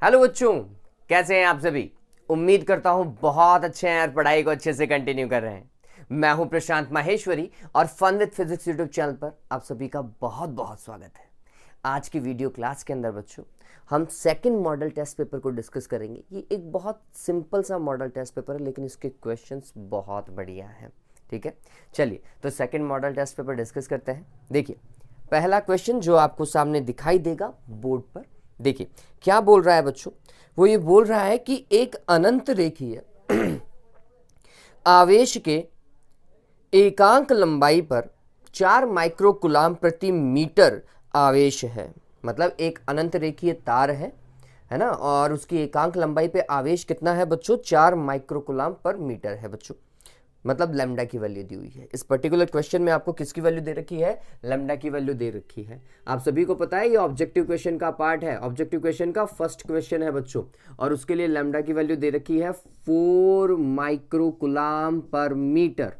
Hello बच्चों, कैसे हैं आप सभी। उम्मीद करता हूं बहुत अच्छे हैं और पढ़ाई को अच्छे से कंटिन्यू कर रहे हैं। मैं हूं प्रशांत माहेश्वरी और fun with physics YouTube channel पर आप सभी का बहुत बहुत स्वागत है। आज की वीडियो क्लास के अंदर बच्चों हम सेकंड मॉडल टेस्ट पेपर को डिस्कस करेंगे। ये एक बहुत सिंपल सा मॉडल टेस्ट पेपर है, लेकिन इसके क्वेश्चंस बहुत बढ़िया हैं। ठीक है, चलिए तो second model test paper discuss करते हैं। देखिए, पहला क्वेश्चन जो आपको सामने दिखाई देगा बोर्ड पर, देखिए क्या बोल रहा है बच्चों। वो ये बोल रहा है कि एक अनंत रेखीय आवेश के एकांक लंबाई पर 4 माइक्रोकुलाम प्रति मीटर आवेश है। मतलब एक अनंत रेखीय तार है ना, और उसकी एकांक लंबाई पे आवेश कितना है बच्चों, 4 माइक्रोकुलाम पर मीटर है बच्चों। मतलब लैम्डा की वैल्यू दी हुई है। इस पर्टिकुलर क्वेश्चन में आपको किसकी वैल्यू दे रखी है, लैम्डा की वैल्यू दे रखी है। आप सभी को पता है ये ऑब्जेक्टिव क्वेश्चन का पार्ट है, ऑब्जेक्टिव क्वेश्चन का फर्स्ट क्वेश्चन है बच्चों, और उसके लिए लैम्डा की वैल्यू दे रखी है 4 माइक्रोकुलाम पर मीटर।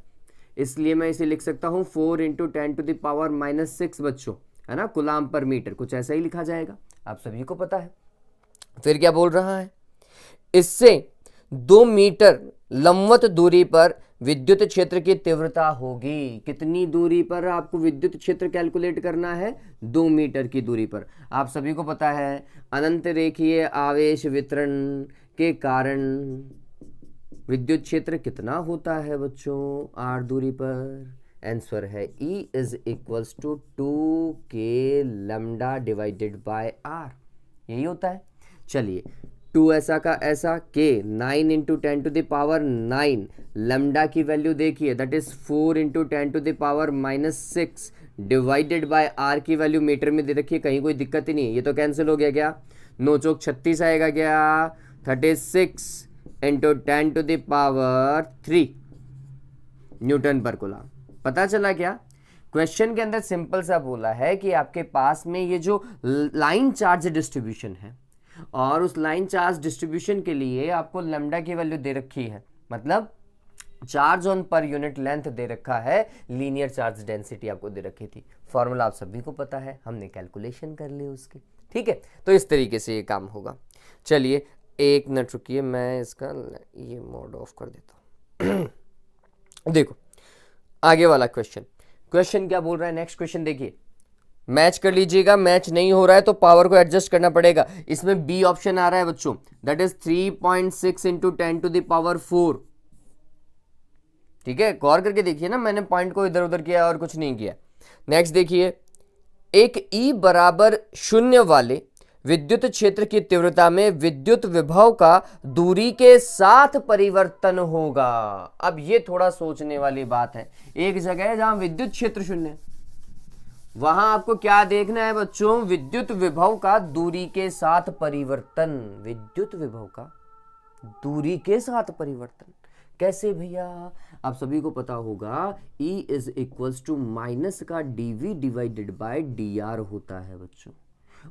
इसलिए मैं इसे लिख सकता हूं 4 × 10⁻⁻6 बच्चों, है ना, कुलाम पर मीटर, कुछ ऐसा ही लिखा जाएगा, आप सभी को पता है। फिर क्या बोल रहा है, इससे 2 मीटर लंबवत दूरी पर विद्युत क्षेत्र की तीव्रता होगी। कितनी दूरी पर आपको विद्युत क्षेत्र कैलकुलेट करना है, 2 मीटर की दूरी पर। आप सभी को पता है अनंत रेखीय आवेश वितरण के कारण विद्युत क्षेत्र कितना होता है बच्चों, r दूरी पर। आंसर है E = 2k lambda divided by r, यही होता है। चलिए 2 ऐसा का ऐसा, k 9 × 10⁻⁹ लैम्डा की वैल्यू देखिए, that is 4 × 10⁻⁻6 divided by r की वैल्यू मीटर में दे रखी है, कहीं कोई दिक्कत ही नहीं। ये तो कैंसिल हो गया, क्या 9 चौक 36 आएगा, क्या 36 × 10⁻³ न्यूटन पर कूलम। पता चला क्या, क्वेश्चन के अंदर सिंपल सा बोला है कि आपके पास में ये जो लाइन चार्ज डिस्ट्रीब्यूशन है, और उस लाइन चार्ज डिस्ट्रीब्यूशन के लिए आपको लैम्डा की वैल्यू दे रखी है, मतलब charge on per unit length दे रखा है, लीनियर चार्ज डेंसिटी आपको दे रखी थी। फॉर्मूला आप सभी को पता है, हमने कैलकुलेशन कर ली उसकी। ठीक है, तो इस तरीके से ये काम होगा। चलिए 1 मिनट रुकिए, मैं इसका ये मोड ऑफ कर देता हूं। देखो आगे वाला क्वेश्चन क्या बोल रहा है, नेक्स्ट क्वेश्चन देखिए, मैच कर लीजिएगा। मैच नहीं हो रहा है तो पावर को एडजस्ट करना पड़ेगा। इसमें बी ऑप्शन आ रहा है बच्चों, दैट इज 3.6 × 10⁴। ठीक है, गौर करके देखिए ना, मैंने पॉइंट को इधर उधर किया और कुछ नहीं किया। नेक्स्ट देखिए, एक E बराबर 0 वाले विद्युत क्षेत्र की तीव्रता में विद्युत विभव का दूरी के साथ परिवर्तन होगा। अब ये थोड़ा सोचने वाली बात है। एक जगह है जहां विद्युत क्षेत्र 0 है, वहां आपको क्या देखना है बच्चों, विद्युत विभव का दूरी के साथ परिवर्तन। विद्युत विभव का दूरी के साथ परिवर्तन कैसे भैया, आप सभी को पता होगा E = माइनस का dV डिवाइडेड बाय dr होता है बच्चों।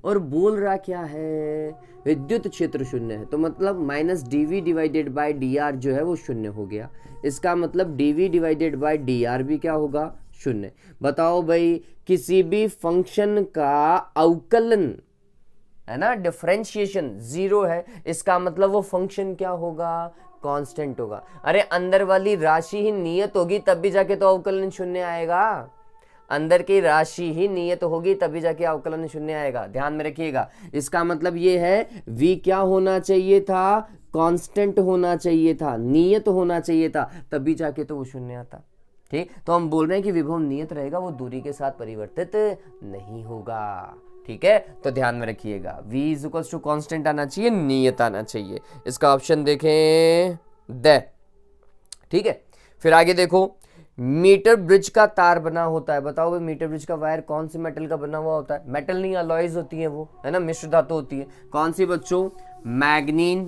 और बोल रहा क्या है, विद्युत क्षेत्र 0 है, तो मतलब -dV डिवाइडेड बाय dr जो है वो 0 हो गया। इसका मतलब dV डिवाइडेड बाय dr भी क्या होगा, 0। बताओ भाई, किसी भी फंक्शन का अवकलन, है ना, डिफरेंशिएशन 0 है, इसका मतलब वो फंक्शन क्या होगा, कांस्टेंट होगा। अरे अंदर वाली राशि ही नियत होगी तब भी जाके तो अवकलन 0 आएगा। अंदर की राशि ही नियत होगी तभी जाके अवकलन 0 आएगा, ध्यान में रखिएगा। इसका मतलब ये है v क्या होना चाहिए था, कांस्टेंट होना चाहिए था, नियत होना चाहिए था, तभी जाके तो वो 0 आता। ठीक, तो हम बोल रहे हैं कि विभव नियत रहेगा, वो दूरी के साथ परिवर्तित नहीं होगा। ठीक है, तो ध्यान में रखिएगा, v = कांस्टेंट आना चाहिए, नियत आना चाहिए। इसका ऑप्शन देखें द। ठीक है, फिर आगे देखो, मीटर ब्रिज का तार बना होता है। बताओ भाई, मीटर ब्रिज का वायर कौन सी मेटल का बना हुआ होता है, मेटल नहीं अलॉयज होती है वो, है ना, मिश्र धातु होती है। कौन सी बच्चों, मैग्नीन,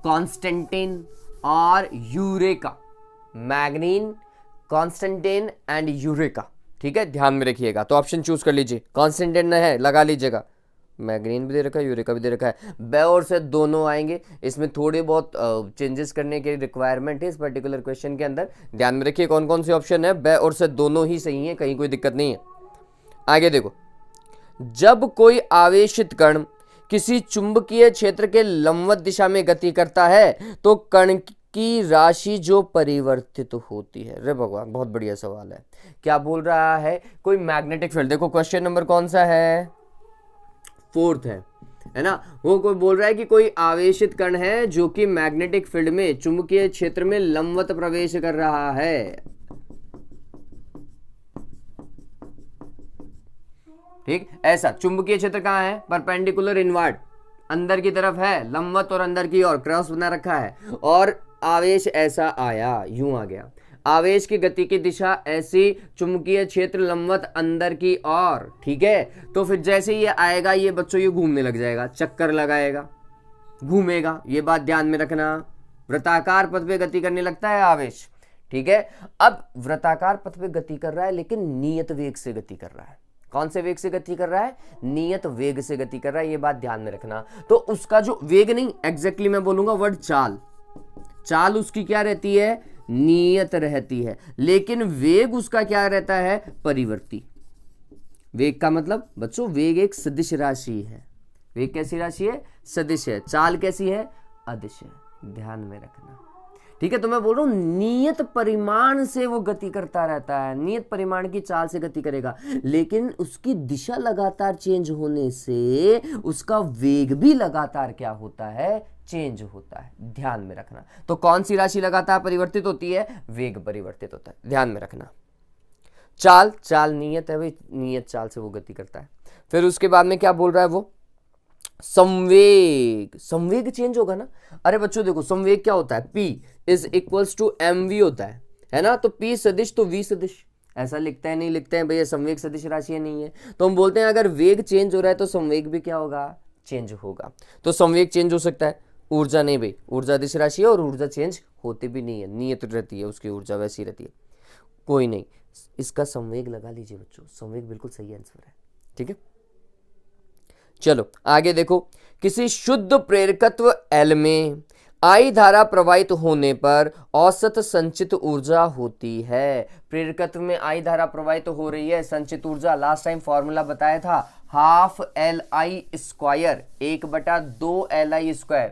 कॉन्स्टेंटिन और eureka. Manganin, constantan and eureka. ठीक है, ध्यान में रखिएगा। तो ऑप्शन चूज कर लीजिए, कॉन्स्टेंटिन है लगा लीजिएगा, मैग्नीन भी दे रखा है, यूरेका भी दे रखा है, ब और से दोनों आएंगे। इसमें थोड़े बहुत चेंजेस करने की रिक्वायरमेंट है इस पर्टिकुलर क्वेश्चन के अंदर। ध्यान में रखिए कौन कौन से ऑप्शन है, ब और से दोनों ही सही है, कहीं कोई दिक्कत नहीं है। आगे देखो, जब कोई आवेशित कण किसी चुंबकीय क्षेत्र के लंबवत दिशा में गति करता है तो कण की राशि जो परिवर्तित होती है। अरे भगवान, बहुत बढ़िया सवाल है। क्या बोल रहा है? कोई मैग्नेटिक फील्ड, देखो क्वेश्चन नंबर कौन सा है? 4th है ना। वो कोई बोल रहा है कि कोई आवेशित कण है जो कि मैग्नेटिक फील्ड में चुंबकीय क्षेत्र में लंबवत प्रवेश कर रहा है। ठीक, ऐसा चुंबकीय क्षेत्र कहां है? परपेंडिकुलर इनवर्ड, अंदर की तरफ है, लंबवत और अंदर की ओर क्रॉस बना रखा है, और आवेश ऐसा आया, यूं आ गया। आवेश की गति की दिशा ऐसी, चुंबकीय क्षेत्र लंबवत अंदर की ओर। ठीक है, तो फिर जैसे ये आएगा, ये बच्चों ये घूमने लग जाएगा, चक्कर लगाएगा, घूमेगा। ये बात ध्यान में रखना, वृत्ताकार पथ पे गति करने लगता है आवेश। ठीक है, अब वृत्ताकार पथ पे गति कर रहा है, लेकिन नियत वेग से गति कर रहा है। कौन से वेग से गति कर रहा है? नियत वेग से गति कर रहा है, ये बात ध्यान में रखना। तो उसका जो वेग नहीं, एग्जैक्टली मैं बोलूंगा वर्ड चाल, चाल उसकी क्या रहती है? नियत रहती है, लेकिन वेग उसका क्या रहता है? परिवर्ती। वेग का मतलब बच्चों, वेग एक सदिश राशि है। वेग कैसी राशि है? सदिश है। चाल कैसी है? अदिश है, ध्यान में रखना। ठीक है, तो मैं बोल रहा हूं नियत परिमाण से वो गति करता रहता है, नियत परिमाण की चाल से गति करेगा, लेकिन उसकी दिशा लगातार चेंज होने से उसका वेग भी लगातार क्या होता है? चेंज होता है, ध्यान में रखना। तो कौन सी राशि लगातार परिवर्तित होती है? वेग परिवर्तित होता है, ध्यान में रखना। चाल, चाल नियत है भाई, नियत चाल से वो गति करता है। फिर उसके बाद में क्या बोल रहा है वो? संवेग, संवेग चेंज होगा ना। अरे बच्चों देखो, संवेग क्या होता है? P is equals to mv होता है ना। तो P सदिश तो V सदिश, ऐसा लिखते हैं नहीं लिखते हैं भैया? संवेग सदिश राशि नहीं है, तो हम बोलते हैं अगर वेग चेंज हो रहा है तो संवेग भी क्या होगा? चेंज होगा। तो संवेग चेंज हो सकता है, ऊर्जा नहीं भाई, ऊर्जा दिश राशि है और ऊर्जा चेंज होती भी नहीं है, नियत रहती है उसकी ऊर्जा, वैसी रहती है। कोई नहीं, इसका संवेग लगा लीजिए बच्चों, संवेग बिल्कुल सही आंसर है। ठीक है, चलो आगे देखो। किसी शुद्ध प्रेरकत्व L में I धारा प्रवाहित होने पर औसत संचित ऊर्जा होती है। प्रेरकत्व में I धारा प्रवाहित हो रही है, संचित ऊर्जा लास्ट टाइम फॉर्मूला बताया था, हाफ LI², 1/2 LI²।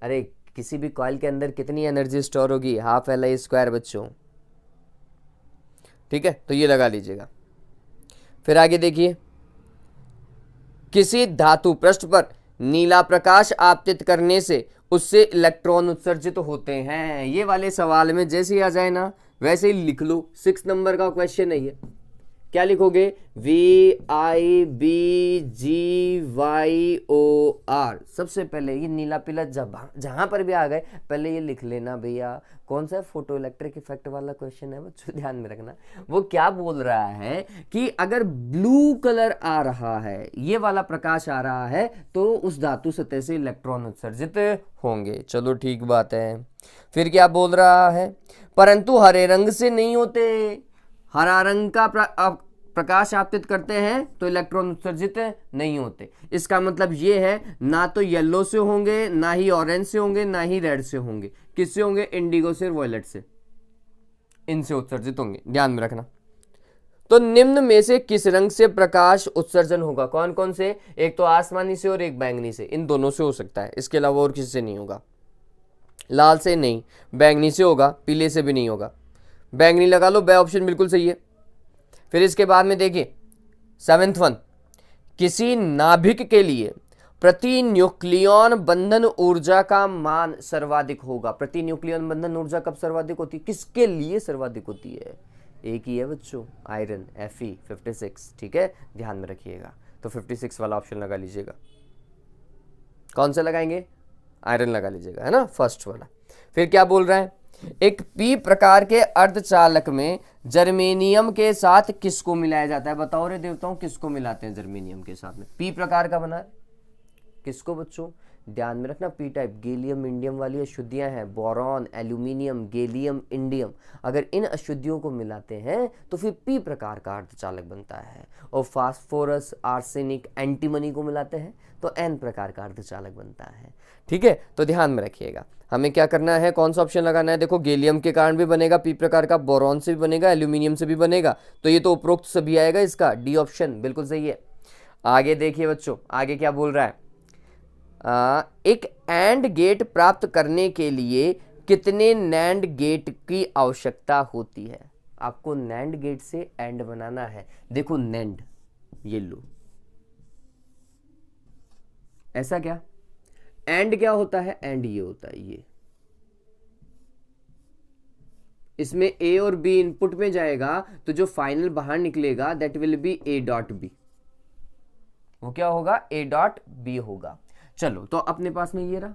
अरे किसी भी कॉइल के अंदर कितनी एनर्जी स्टोर होगी? हाफ LI² बच्चों। ठीक है, तो ये लगा लीजिएगा। फिर आगे देखिए, किसी धातु पृष्ठ पर नीला प्रकाश आपतित करने से उससे इलेक्ट्रॉन उत्सर्जित होते हैं। ये वाले सवाल में जैसे ही आ जाए ना, वैसे ही लिख लो। 6 नंबर का क्वेश्चन है ये। क्या लिखोगे? VIBGYOR। सबसे पहले ये नीला पीला जहां पर भी आ गए, पहले ये लिख लेना भैया। कौन सा फोटो इलेक्ट्रिक इफेक्ट वाला क्वेश्चन है बच्चों, ध्यान में रखना। वो क्या बोल रहा है कि अगर ब्लू कलर आ रहा है, ये वाला प्रकाश आ रहा है, तो उस धातु सतह से इलेक्ट्रॉन उत्सर्जित होंगे। चलो ठीक बात है। फिर क्या बोल रहा है? परंतु हरे रंग से नहीं होते। हरा रंग का प्रकाश आपतित करते हैं तो इलेक्ट्रॉन उत्सर्जित नहीं होते। इसका मतलब ये है, ना तो येलो से होंगे, ना ही ऑरेंज से होंगे, ना ही रेड से होंगे। किससे होंगे? इंडिगो से, वॉयलेट से, इनसे उत्सर्जित होंगे, ध्यान में रखना। तो निम्न में से किस रंग से प्रकाश उत्सर्जन होगा? कौन कौन से? एक तो आसमानी से और एक बैंगनी से, इन दोनों से हो सकता है, इसके अलावा और किसी से नहीं होगा। लाल से नहीं, बैंगनी से होगा, पीले से भी नहीं होगा। बैंगनी लगा लो, बे ऑप्शन बिल्कुल सही है। फिर इसके बाद में देखिए 7th वन, किसी नाभिक के लिए प्रति न्यूक्लियन बंधन ऊर्जा का मान सर्वाधिक होगा। प्रति न्यूक्लियन बंधन ऊर्जा कब सर्वाधिक होती है? किसके लिए सर्वाधिक होती है? एक ही है बच्चों, आयरन, Fe 56। ठीक है, ध्यान में रखिएगा। तो 56 वाला ऑप्शन लगा लीजिएगा। कौन सा लगाएंगे? आयरन लगा लीजिएगा, है ना, फर्स्ट वाला। फिर क्या बोल रहा है? एक पी प्रकार के अर्धचालक में जर्मेनियम के साथ किसको मिलाया जाता है? बताओ रे देवताओं, किसको मिलाते हैं जर्मेनियम के साथ में? पी प्रकार का बना है, किसको बच्चों? ध्यान में रखना, पी टाइप गैलियम इंडियम वाली अशुद्धियां हैं, बोरॉन, एल्यूमिनियम, गैलियम, इंडियम। अगर इन अशुद्धियों को मिलाते हैं तो फिर पी प्रकार का अर्धचालक बनता है। और फास्फोरस, आर्सेनिक, एंटीमनी को मिलाते हैं तो एन प्रकार का अर्धचालक बनता है। ठीक है, तो ध्यान में रखिएगा। हमें क्या करना है? कौन सा ऑप्शन लगाना है? देखो, गैलियम के कारण भी बनेगा पी प्रकार का, बोरॉन से भी बनेगा, एल्यूमिनियम से भी बनेगा, तो ये तो उपरोक्त सभी आएगा, इसका डी ऑप्शन बिल्कुल सही है। आगे देखिए बच्चों, आगे क्या बोल रहा है? एक एंड गेट प्राप्त करने के लिए कितने नैंड गेट की आवश्यकता होती है? आपको नैंड गेट से एंड बनाना है। देखो नैंड, ये लो, ऐसा क्या? एंड क्या होता है? एंड ये होता है, ये इसमें ए और बी इनपुट में जाएगा तो जो फाइनल बाहर निकलेगा that will be A dot B. वो क्या होगा? ए डॉट बी होगा। चलो तो अपने पास में ये रहा।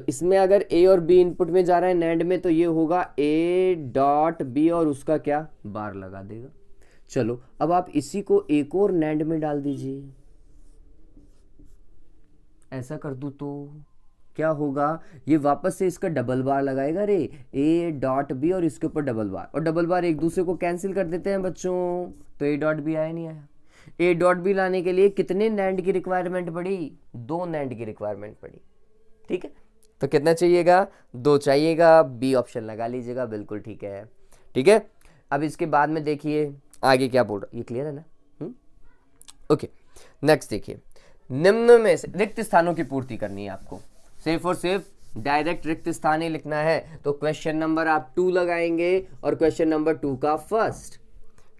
इसमें अगर ए और बी इनपुट में जा रहा है नैंड में, तो ये होगा ए डॉट बी और उसका क्या? बार लगा देगा। चलो अब आप इसी को एक और नैंड में डाल दीजिए, ऐसा कर दूं तो क्या होगा? ये वापस से इसका डबल बार लगाएगा रे, ए डॉट बी और इसके ऊपर डबल बार, और डबल बार एक दूसरे को कैंसिल कर देते हैं बच्चों, तो ए डॉट बी आया नहीं आया? ए डॉट बी लाने के लिए कितने नैंड की रिक्वायरमेंट पड़ी? 2 नैंड की रिक्वायरमेंट पड़ी। ठीक है, तो कितना चाहिएगा? 2 चाहिएगा। बी ऑप्शन लगा लीजिएगा, बिल्कुल ठीक है। ठीक है, अब इसके बाद में देखिए आगे क्या बोल रहा, ये क्लियर है ना? ओके, नेक्स्ट देखिए, निम्न में से रिक्त स्थानों की पूर्ति करनी है आपको, सिर्फ और सिर्फ डायरेक्ट रिक्त स्थान ही लिखना है। तो क्वेश्चन नंबर आप 2 लगाएंगे और क्वेश्चन नंबर 2 का फर्स्ट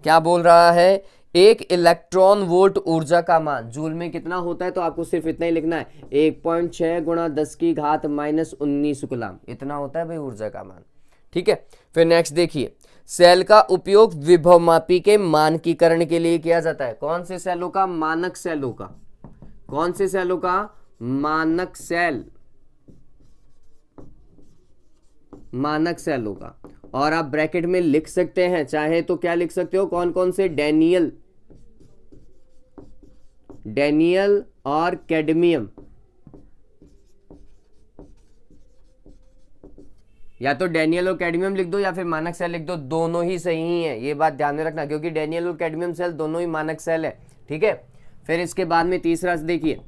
क्या बोल रहा है? एक इलेक्ट्रॉन वोल्ट ऊर्जा का मान जूल में कितना होता है? तो आपको सिर्फ इतना ही लिखना है, 1.6 गुणा 10 की घात -19 कूलम, इतना होता है भाई ऊर्जा का मान। ठीक है, फिर नेक्स्ट देखिए, सेल का उपयोग विभवमापी के मानकीकरण के लिए किया जाता है। कौन से सेलों का? मानक सेलों का। कौन से सेलों का? मानक सेल, मानक सेलों का। और आप ब्रैकेट में लिख सकते हैं, चाहे तो क्या लिख सकते हो? कौन कौन से? डैनियल, डैनियल और कैडमियम, या तो डैनियल और कैडमियम लिख दो या फिर मानक सेल लिख दो, दोनों ही सही है, ये बात ध्यान में रखना, क्योंकि डैनियल और कैडमियम सेल दोनों ही मानक सेल है। ठीक है, फिर इसके बाद में तीसरा देखिए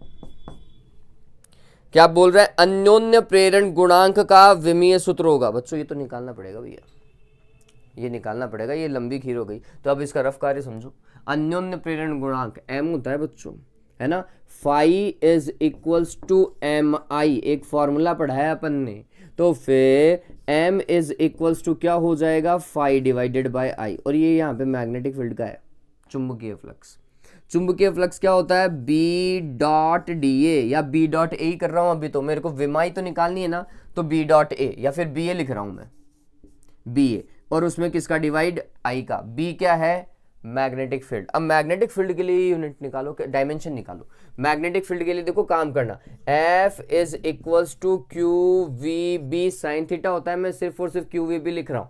क्या बोल रहा है? अन्योन्य प्रेरण गुणांक का विमीय सूत्र होगा। बच्चों ये तो निकालना पड़ेगा भैया, ये निकालना पड़ेगा, ये लंबी खीर हो गई। तो अब इसका रफ कार्य समझो। अन्योन्य प्रेरण गुणांक m होता है बच्चों, है ना? Phi is equals to M I, एक फॉर्मूला पढ़ाया अपन ने, तो फिर m इज इक्वल्स टू क्या हो जाएगा? फाई डिवाइडेड बाय आई। और ये यहाँ पे मैग्नेटिक फील्ड का है, चुंबकीय फ्लक्स। चुंबकीय फ्लक्स क्या होता है? बी डॉट डी ए, या बी डॉट ए ही कर रहा हूं अभी, तो मेरे को विमाई तो निकालनी है ना, तो बी डॉट ए या फिर बी ए लिख रहा हूं मैं, बी ए, और उसमें किसका डिवाइड? आई का। बी क्या है? Magnetic field. अब मैग्नेटिक फील्ड के लिए यूनिट निकालो, डायमेंशन निकालो। मैग्नेटिक फील्ड के लिए देखो काम करना, F is equals to q v B sine theta होता है, मैं सिर्फ और सिर्फ क्यू वी बी लिख रहा हूं।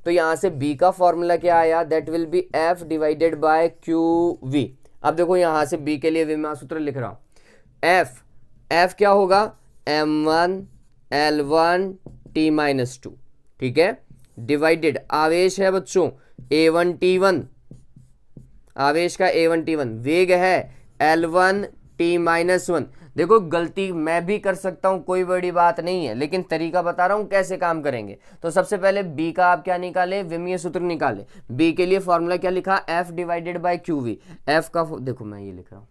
तो यहां से बी का फॉर्मूला क्या आया? That will be F divided by q v. अब देखो यहां से बी के लिए विमा सूत्र लिख रहा हूं, एफ क्या होगा? m1 l1 t-2। ठीक है, डिवाइडेड आवेश है बच्चों a1 t1, आवेश का a1 t1, वेग है l1 t-1। देखो गलती मैं भी कर सकता हूं, कोई बड़ी बात नहीं है, लेकिन तरीका बता रहा हूं कैसे काम करेंगे। तो सबसे पहले b का आप क्या निकाले? विमीय सूत्र निकाले। b के लिए फॉर्मूला क्या लिखा? f divided by q v. f का देखो मैं ये लिख रहा हूं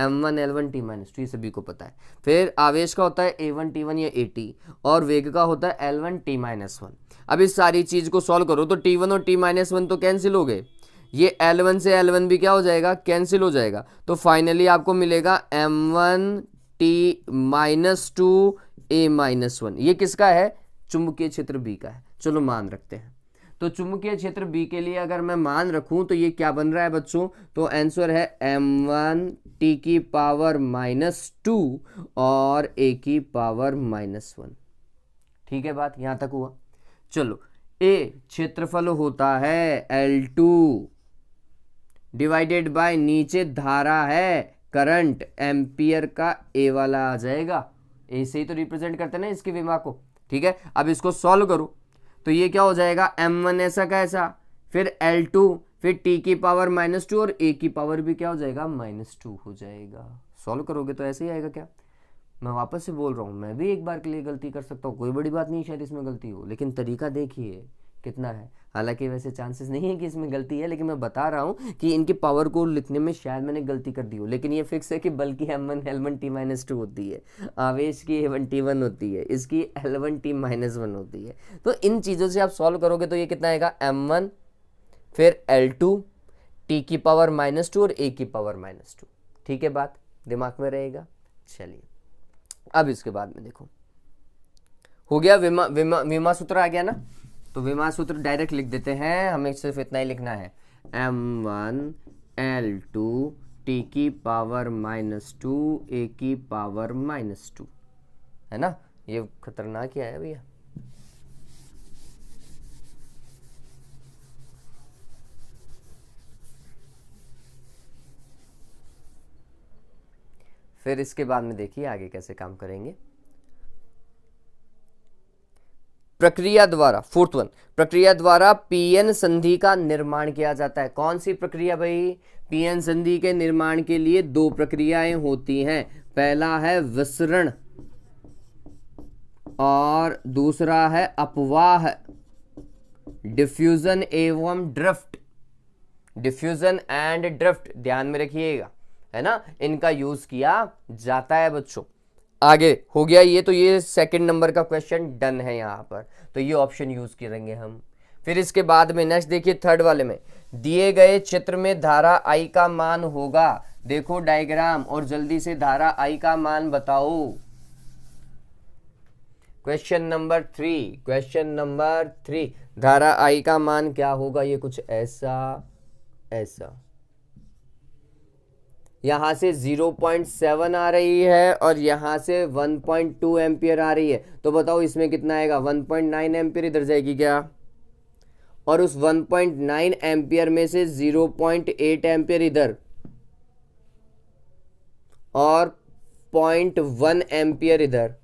m1 l1 t-2, ये सभी को पता है। फिर आवेश का होता है a1 t1 या at, और वेग का होता है l1 t-1। अब इस सारी चीज को सॉल्व करो तो t1 और t-1 तो कैंसिल हो गए, ये L1 से L1 भी क्या हो जाएगा? कैंसिल हो जाएगा। तो फाइनली आपको मिलेगा m1 t-2 a-1। ये किसका है? चुंबकीय क्षेत्र B का है। चलो मान रखते हैं, तो चुंबकीय क्षेत्र B के लिए अगर मैं मान रखूं तो ये क्या बन रहा है बच्चों? तो आंसर है m1 t⁻² और a⁻1। ठीक है, बात यहां तक हुआ। चलो, A क्षेत्रफल होता है L2 डिवाइडेड बाय नीचे धारा है करंट, एम्पियर का A वाला आ जाएगा। A से ही तो रिप्रेजेंट करते हैं ना इसकी विमा को। ठीक है, अब इसको सॉल्व करो तो ये क्या हो जाएगा? m1 ऐसा का ऐसा, फिर L2, फिर t⁻² और A की पावर भी क्या हो जाएगा? -2 हो जाएगा। सॉल्व करोगे तो ऐसे ही आएगा क्या? मैं वापस से बोल रहा हूँ, मैं भी एक बार के लिए गलती कर सकता हूँ, कोई बड़ी बात नहीं शायद इसमें गलती हो, लेकिन तरीका देखिए कितना है। हालांकि वैसे चांसेस नहीं है कि इसमें गलती है, लेकिन मैं बता रहा हूँ कि इनकी पावर को लिखने में शायद मैंने गलती कर दी हो, लेकिन ये फिक्स है कि बल की m1 L1T-2 होती है, आवेश की A1T1 होती है, इसकी L1T-1 होती है। तो इन चीज़ों से आप सॉल्व करोगे तो ये कितना आएगा, m1 फिर L2 T की पावर -2 और A की पावर -2। ठीक है, बात दिमाग में रहेगा। चलिए अब इसके बाद में देखो, हो गया विमा सूत्र आ गया ना, तो विमा सूत्र डायरेक्ट लिख देते हैं, हमें सिर्फ इतना ही लिखना है, m1 L2 T की पावर -2 A की पावर -2, है ना। ये खतरनाक क्या है भैया। फिर इसके बाद में देखिए आगे कैसे काम करेंगे। प्रक्रिया द्वारा, फोर्थ वन, प्रक्रिया द्वारा पीएन संधि का निर्माण किया जाता है। कौन सी प्रक्रिया भाई, पीएन संधि के निर्माण के लिए दो प्रक्रियाएं होती हैं, पहला है विसरण और दूसरा है अपवाह, डिफ्यूजन एवं ड्रिफ्ट, डिफ्यूजन एंड ड्रिफ्ट, ध्यान में रखिएगा, है ना, इनका यूज किया जाता है बच्चों। आगे हो गया ये, तो ये सेकंड नंबर का क्वेश्चन डन है यहाँ पर, तो ये ऑप्शन यूज करेंगे हम। फिर इसके बाद में नेक्स्ट देखिए, थर्ड वाले में दिए गए चित्र में धारा आई का मान होगा, देखो डायग्राम और जल्दी से धारा आई का मान बताओ। क्वेश्चन नंबर 3, धारा आई का मान क्या होगा, ये कुछ ऐसा ऐसा, यहां से 0.7 आ रही है और यहां से 1.2 एम्पियर आ रही है, तो बताओ इसमें कितना आएगा, 1.9 एम्पियर इधर जाएगी क्या, और उस 1.9 एम्पियर में से 0.8 एम्पियर इधर और 0.1 एम्पियर इधर,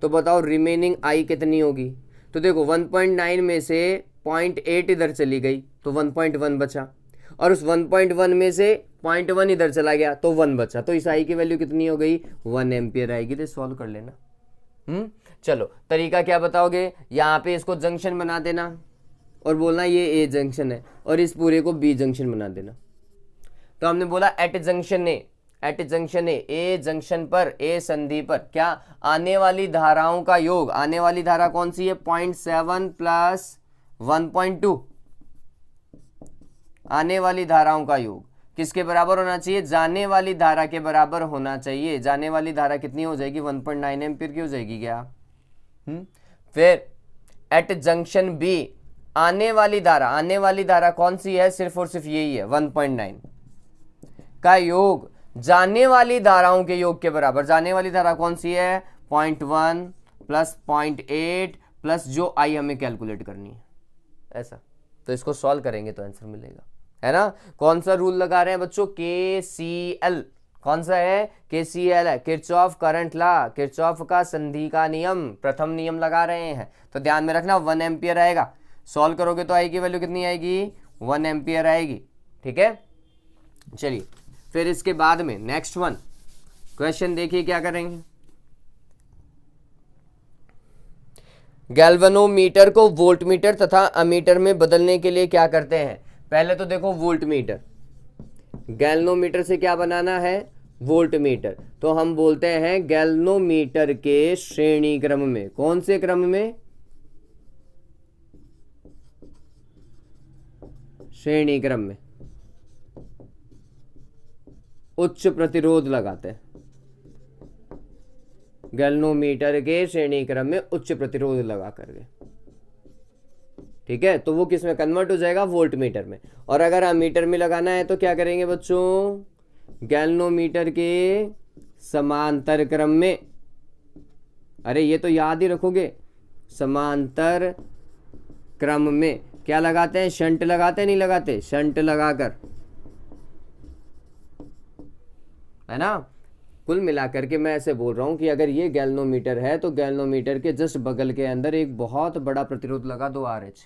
तो बताओ रिमेनिंग आई कितनी होगी। तो देखो 1.9 में से 0.8 इधर चली गई तो 1.1 बचा, और उस 1.1 में से 0.1 इधर चला गया तो 1 बचा, तो इस आई की वैल्यू कितनी हो गई, 1 एम्पियर आएगी। तो सॉल्व कर लेना। चलो तरीका क्या बताओगे, यहाँ पे इसको जंक्शन बना देना और बोलना ये ए जंक्शन है, और इस पूरे को बी जंक्शन बना देना। तो हमने बोला एट जंक्शन ए जंक्शन पर, ए संधि पर क्या, आने वाली धाराओं का योग, आने वाली धारा कौन सी है, 0.7 प्लस 1.2, आने वाली धाराओं का योग किसके बराबर होना चाहिए, जाने वाली धारा के बराबर होना चाहिए। जाने वाली धारा कितनी हो जाएगी, 1.9 एम्पियर की हो जाएगी क्या। फिर एट जंक्शन बी आने वाली धारा कौन सी है, सिर्फ और सिर्फ यही है 1.9 का योग जाने वाली धाराओं के योग के बराबर। जाने वाली धारा कौन सी है, 0.1 प्लस 0.8 प्लस जो आई हमें कैलकुलेट करनी है, ऐसा। तो इसको सॉल्व करेंगे तो आंसर मिलेगा, है ना। कौन सा रूल लगा रहे हैं बच्चों, KCL, कौन सा है, KCL है, किरचॉफ करंट लॉ, किरचॉफ का संधि का नियम, प्रथम नियम लगा रहे हैं। तो ध्यान में रखना 1 एम्पियर आएगा, सॉल्व करोगे तो आई की वैल्यू कितनी आएगी, 1 एम्पियर आएगी। ठीक है, चलिए फिर इसके बाद में नेक्स्ट वन क्वेश्चन देखिए क्या करेंगे। गैल्वेनोमीटर को वोल्टमीटर तथा अमीटर में बदलने के लिए क्या करते हैं। पहले तो देखो वोल्टमीटर, गैल्वेनोमीटर से क्या बनाना है, वोल्टमीटर, तो हम बोलते हैं गैल्वेनोमीटर के श्रेणी क्रम में, कौन से क्रम में, श्रेणी क्रम में उच्च प्रतिरोध लगाते हैं, गैल्वेनोमीटर के श्रेणी क्रम में उच्च प्रतिरोध लगा करके। ठीक है, तो वो किस में कन्वर्ट हो जाएगा, वोल्टमीटर में। और अगर अमीटर में लगाना है तो क्या करेंगे बच्चों, गैल्वेनोमीटर के समांतर क्रम में, अरे ये तो याद ही रखोगे, समांतर क्रम में क्या लगाते हैं, शंट लगाते नहीं लगाते, शंट लगाकर, है ना। कुल मिलाकर के मैं ऐसे बोल रहा हूं कि अगर ये गैल्वेनोमीटर है तो गैल्वेनोमीटर के जस्ट बगल के अंदर एक बहुत बड़ा प्रतिरोध लगा दो RH,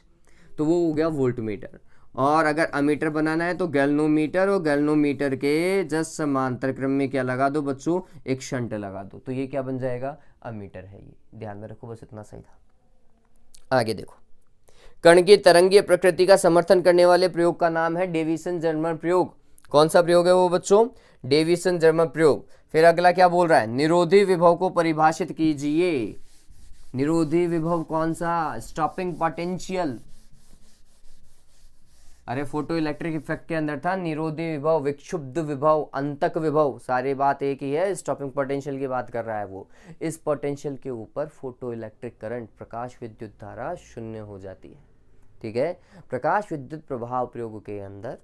तो वो हो गया वोल्टमीटर। और अगर अमीटर बनाना है तो गैल्वेनोमीटर और गैल्वेनोमीटर के जस्ट समांतर क्रम में क्या लगा दो बच्चों, एक शंट लगा दो, तो ये क्या बन जाएगा, अमीटर है। ये ध्यान में रखो, बस इतना सही था। आगे देखो, कण की तरंगीय प्रकृति का समर्थन करने वाले प्रयोग का नाम है डेविसन जर्मर प्रयोग। कौन सा प्रयोग है वो बच्चों? डेविसन जर्मर प्रयोग। फिर अगला क्या बोल रहा है? निरोधी विभव को परिभाषित कीजिए। निरोधी विभव कौन सा? Stopping potential. अरे फोटो इलेक्ट्रिक इफेक्ट के अंदर था निरोधी विभव, विक्षुब्ध विभव, अंतक विभव, सारी बात एक ही है। स्टॉपिंग पोटेंशियल की बात कर रहा है वो। इस पोटेंशियल के ऊपर फोटो इलेक्ट्रिक करंट, प्रकाश विद्युत धारा शून्य हो जाती है। ठीक है, प्रकाश विद्युत प्रभाव प्रयोग के अंदर